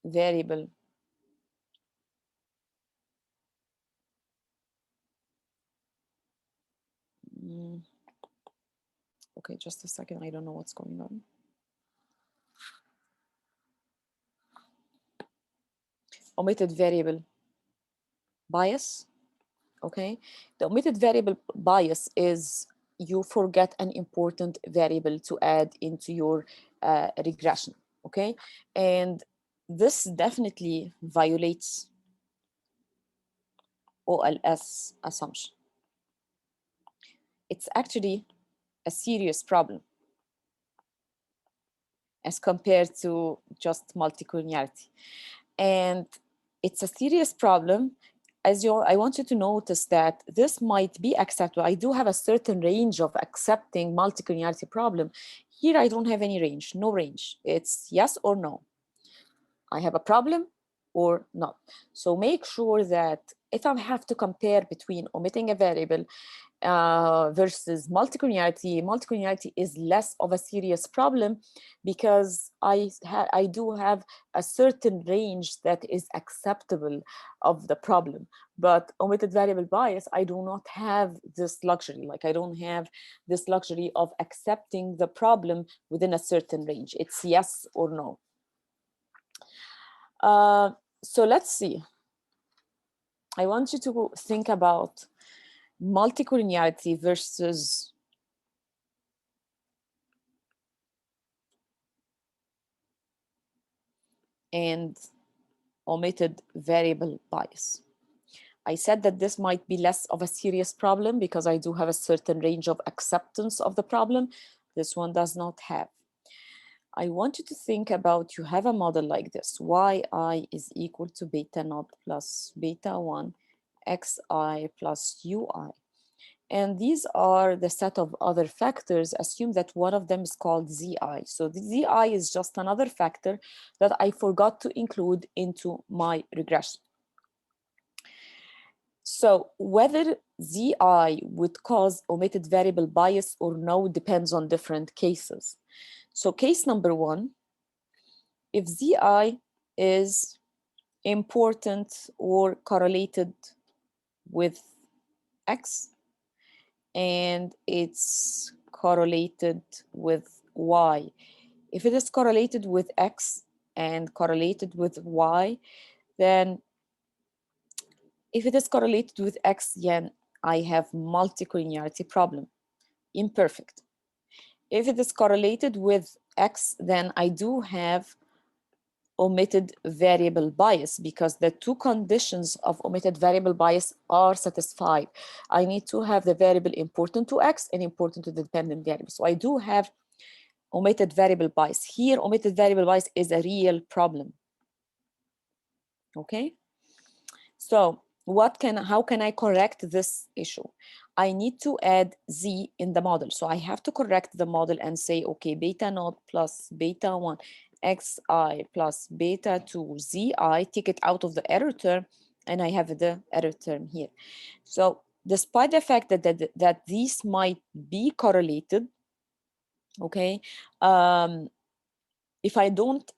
Speaker 1: variable. Okay, just a second. I don't know what's going on. Omitted variable bias. Okay, the omitted variable bias is you forget an important variable to add into your regression. Okay, and this definitely violates OLS assumption. It's actually a serious problem as compared to just multicollinearity. And it's a serious problem. I want you to notice that this might be acceptable. I do have a certain range of accepting multicollinearity problem. Here, I don't have any range, no range. It's yes or no. I have a problem or not. So make sure that if I have to compare between omitting a variable versus multicollinearity is less of a serious problem because I do have a certain range that is acceptable of the problem. But omitted variable bias, I do not have this luxury. Like I don't have this luxury of accepting the problem within a certain range. It's yes or no. So let's see. I want you to think about multicollinearity versus and omitted variable bias. I said that this might be less of a serious problem because I do have a certain range of acceptance of the problem. This one does not have. I want you to think about, you have a model like this, yi is equal to beta naught plus beta 1, xi plus ui. And these are the set of other factors. Assume that one of them is called zi. So the zi is just another factor that I forgot to include into my regression. So whether zi would cause omitted variable bias or no depends on different cases. So case number one, if zi is important or correlated with x, and it's correlated with y. If it is correlated with x and correlated with y, then if it is correlated with x, then I have multicollinearity problem, imperfect. If it is correlated with x, then I do have omitted variable bias because the two conditions of omitted variable bias are satisfied. I need to have the variable important to x and important to the dependent variable. So I do have omitted variable bias. Here, omitted variable bias is a real problem. Okay, so how can I correct this issue? I need to add z in the model. So I have to correct the model and say, okay, beta naught plus beta 1 xi plus beta 2 zi, take it out of the error term, and I have the error term here. So despite the fact that these might be correlated, okay, if I don't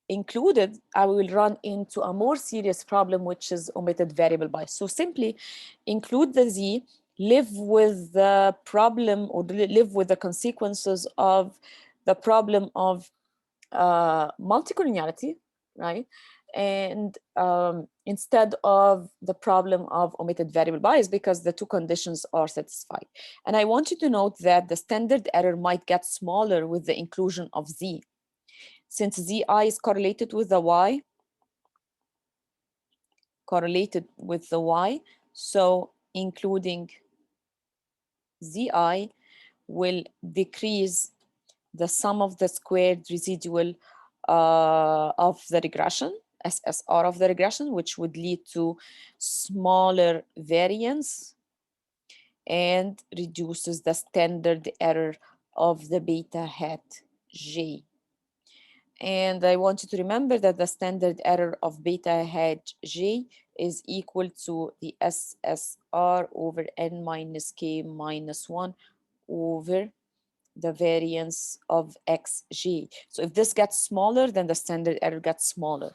Speaker 1: include it, I will run into a more serious problem, which is omitted variable bias. So simply include the z, live with the problem or live with the consequences of the problem of multicollinearity, right? And instead of the problem of omitted variable bias, because the two conditions are satisfied. And I want you to note that the standard error might get smaller with the inclusion of z. Since zi is correlated with the y, so including zi will decrease the sum of the squared residual of the regression, SSR of the regression, which would lead to smaller variance and reduces the standard error of the beta hat J. And I want you to remember that the standard error of beta hat J is equal to the SSR over n minus k minus 1 over the variance of xj. So if this gets smaller, then the standard error gets smaller.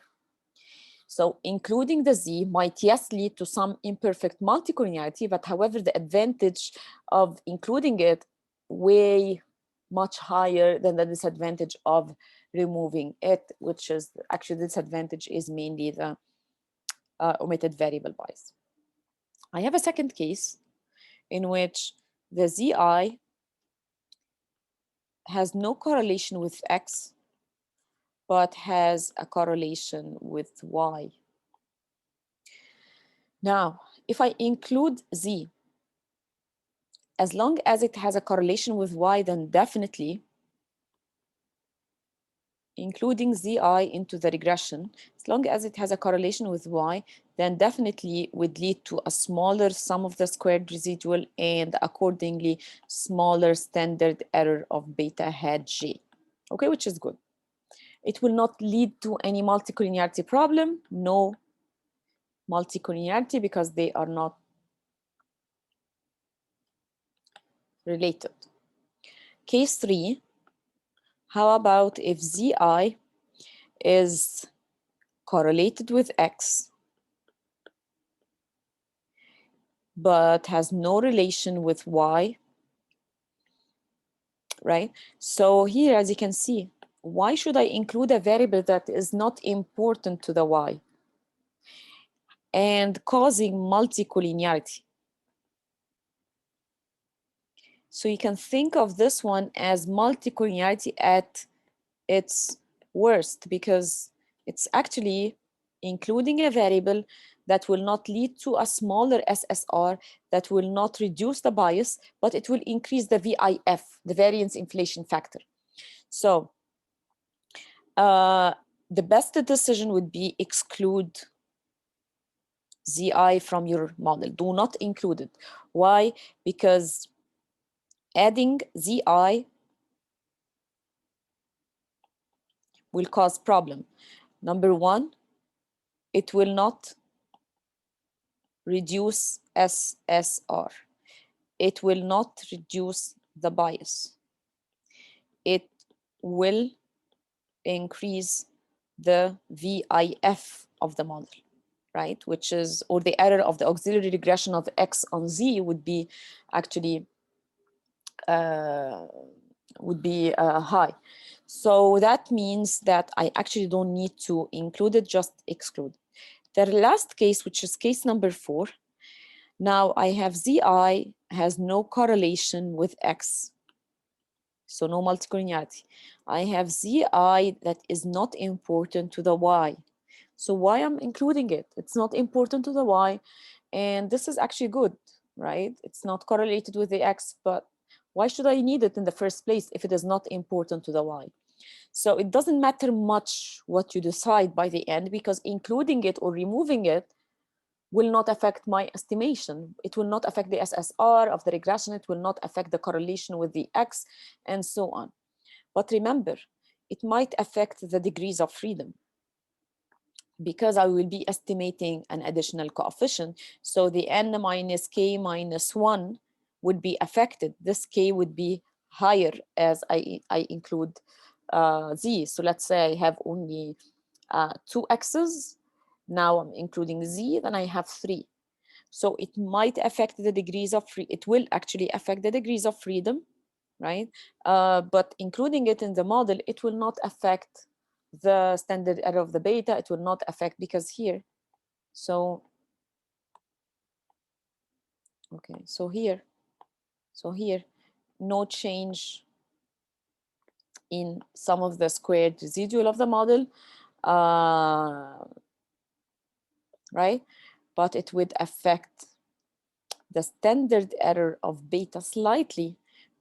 Speaker 1: So including the z might, yes, lead to some imperfect multicollinearity, but however, the advantage of including it way much higher than the disadvantage of removing it, which is actually the disadvantage is mainly the omitted variable bias. I have a second case in which the zi has no correlation with x, but has a correlation with y. Now, if I include z, as long as it has a correlation with y, then definitely including zi into the regression, as long as it has a correlation with y, then definitely would lead to a smaller sum of the squared residual and accordingly smaller standard error of beta hat j, okay, which is good. It will not lead to any multicollinearity problem, no multicollinearity, because they are not related. Case 3, how about if zi is correlated with x, but has no relation with y, right? So here, as you can see, why should I include a variable that is not important to the y and causing multicollinearity? So you can think of this one as multicollinearity at its worst, because it's actually including a variable that will not lead to a smaller SSR, that will not reduce the bias, but it will increase the VIF, the variance inflation factor. So the best decision would be exclude ZI from your model. Do not include it. Why? Because adding ZI will cause problem. Number one, it will not reduce SSR. It will not reduce the bias. It will increase the VIF of the model, right? Which is, or the error of the auxiliary regression of X on Z would be actually high. So that means that I actually don't need to include it, just exclude. The last case, which is case number 4. Now I have ZI has no correlation with X. So no multicollinearity. I have ZI that is not important to the Y. So why I'm including it? It's not important to the Y. And this is actually good, right? It's not correlated with the X, but Why should I need it in the first place if it is not important to the y? So it doesn't matter much what you decide by the end, because including it or removing it will not affect my estimation. It will not affect the SSR of the regression. It will not affect the correlation with the X and so on. But remember, it might affect the degrees of freedom, because I will be estimating an additional coefficient. So the n minus k minus 1 would be affected. This k would be higher as I include z. So let's say I have only 2 x's. Now I'm including z, then I have 3. So it might affect the degrees of freedom. It will actually affect the degrees of freedom, right? But including it in the model, it will not affect the standard error of the beta. It will not affect, because here, so, okay, so here, no change in some of the squared residual of the model, right? But it would affect the standard error of beta slightly,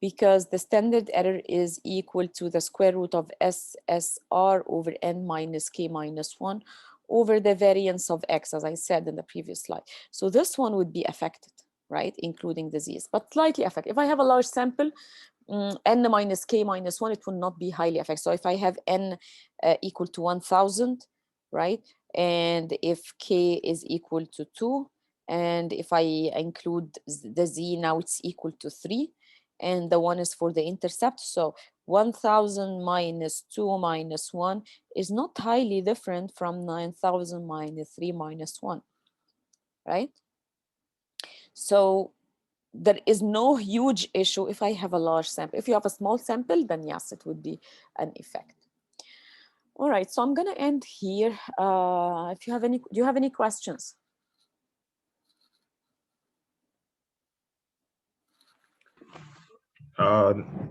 Speaker 1: because the standard error is equal to the square root of SSR over n minus k minus 1 over the variance of x, as I said in the previous slide. So this one would be affected, right, including disease, but slightly affected. If I have a large sample, n minus k minus 1, it will not be highly affected. So if I have n equal to 1000, right, and if k is equal to 2, and if I include the z, now it's equal to 3, and the 1 is for the intercept. So 1000 minus 2 minus 1 is not highly different from 9000 minus 3 minus 1, right? So there is no huge issue if I have a large sample. If you have a small sample, then yes, it would be an effect. All right, so I'm gonna end here. If you have any, do you have any questions?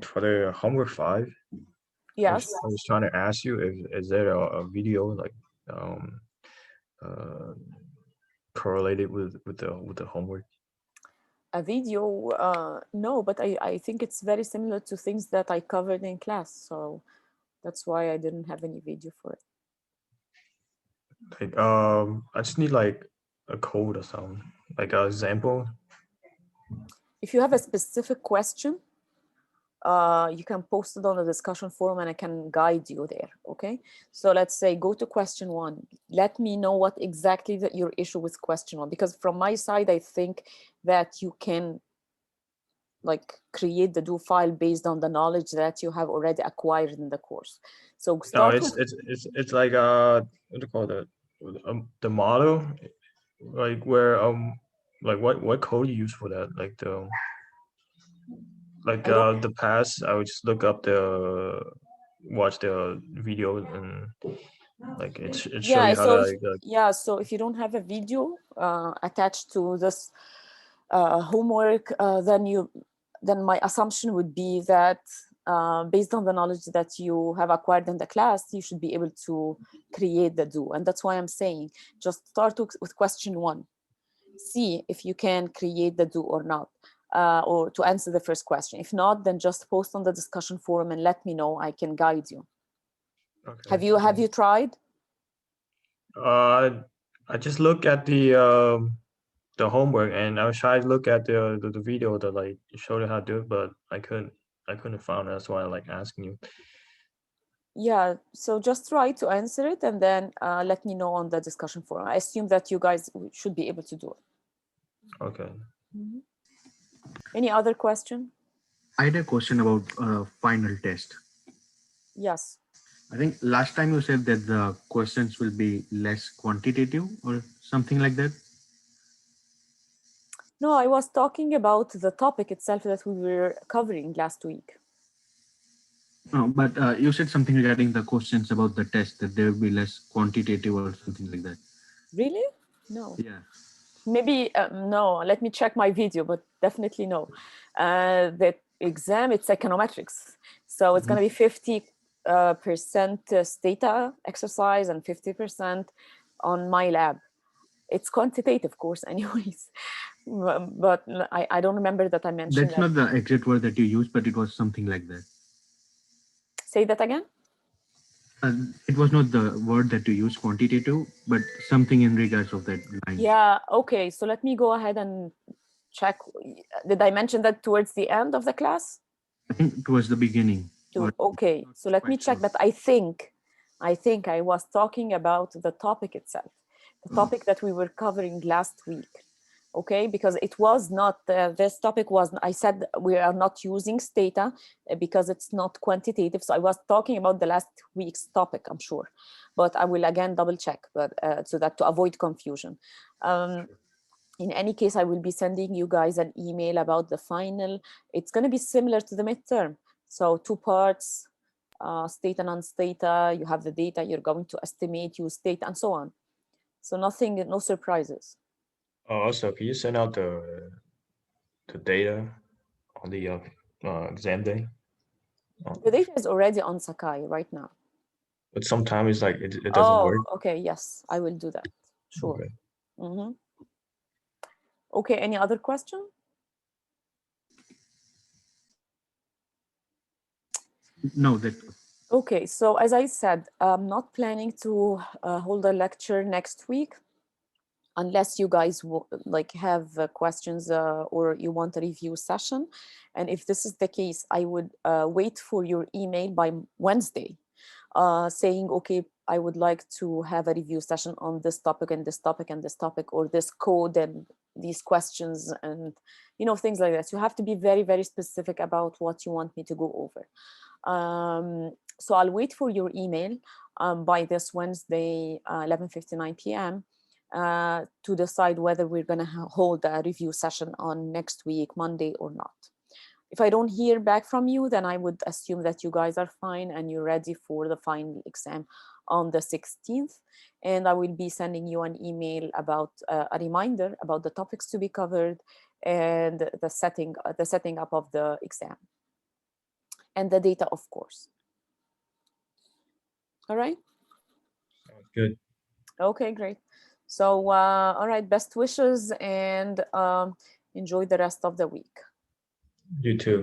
Speaker 3: For the homework 5,
Speaker 1: Yes.
Speaker 3: I was trying to ask you if is there a video like correlated with the homework?
Speaker 1: A video, no, but I think it's very similar to things that I covered in class. So that's why I didn't have any video for it.
Speaker 3: Like I just need like a code or something, like an example.
Speaker 1: If you have a specific question, you can post it on the discussion forum and I can guide you there, okay? So let's say go to question 1. Let me know what exactly your issue with question 1, because from my side, I think that you can like create the do file based on the knowledge that you have already acquired in the course. So
Speaker 3: No,
Speaker 1: start
Speaker 3: it's like what do you call it? The model, like where like what code you use for that? Like the past, I would just look up watch the video and like it show
Speaker 1: yeah,
Speaker 3: you how
Speaker 1: so
Speaker 3: to
Speaker 1: yeah, so if you don't have a video attached to this homework, then my assumption would be that based on the knowledge that you have acquired in the class, you should be able to create the do. And that's why I'm saying just start with question 1. See if you can create the do or not, or to answer the first question. If not, then just post on the discussion forum and let me know. I can guide you.
Speaker 3: Okay.
Speaker 1: Have you tried?
Speaker 3: I just look at the homework and I was trying to look at the video that like showed you how to do it, but I couldn't find it. That's why I like asking you.
Speaker 1: Yeah, so just try to answer it and then let me know on the discussion forum. I assume that you guys should be able to do it.
Speaker 3: Okay.
Speaker 1: Any other question?
Speaker 2: I had a question about final test.
Speaker 1: Yes.
Speaker 2: I think last time you said that the questions will be less quantitative or something like that.
Speaker 1: No, I was talking about the topic itself that we were covering last week.
Speaker 2: No, but you said something regarding the questions about the test, that they will be less quantitative or something like that.
Speaker 1: Really? No.
Speaker 2: Yeah.
Speaker 1: Maybe, no, let me check my video, but definitely no. The exam, it's econometrics. So it's going to be 50% data exercise and 50% on my lab. It's quantitative course anyways. But I don't remember that I mentioned
Speaker 2: That's
Speaker 1: that.
Speaker 2: not the exact word that you used, but it was something like that.
Speaker 1: Say that again?
Speaker 2: It was not the word that you used, quantitative, but something in regards of that line.
Speaker 1: Yeah, okay. So let me go ahead and check. Did I mention that towards the end of the class?
Speaker 2: I think towards the beginning.
Speaker 1: Okay, so let me check, but I think I was talking about the topic itself, the topic that we were covering last week. Okay, because it was not, this topic was, I said we are not using data because it's not quantitative. So I was talking about the last week's topic, I'm sure, but I will again double check, but so that to avoid confusion. In any case, I will be sending you guys an email about the final. It's going to be similar to the midterm. So 2 parts, state and non-state, you have the data, you're going to estimate, use data, and so on. So nothing, no surprises.
Speaker 3: Also, can you send out the data on the exam day?
Speaker 1: The data is already on Sakai right now.
Speaker 3: But sometimes it's like it doesn't work.
Speaker 1: Okay, yes, I will do that. Sure.
Speaker 3: Okay.
Speaker 1: Mm-hmm. Okay, any other question?
Speaker 2: No, that.
Speaker 1: Okay, so as I said, I'm not planning to hold a lecture next week unless you guys like have questions or you want a review session. And if this is the case, I would wait for your email by Wednesday saying, okay, I would like to have a review session on this topic and this topic and this topic, or this code and these questions and, you know, things like that. You have to be very, very specific about what you want me to go over. So I'll wait for your email by this Wednesday, 11:59 p.m. To decide whether we're going to hold a review session on next week, Monday or not. If I don't hear back from you, then I would assume that you guys are fine and you're ready for the final exam on the 16th. And I will be sending you an email about a reminder about the topics to be covered and the setting up of the exam and the data, of course. All right.
Speaker 3: Sounds good.
Speaker 1: Okay, great. So, all right, best wishes and enjoy the rest of the week.
Speaker 3: You too.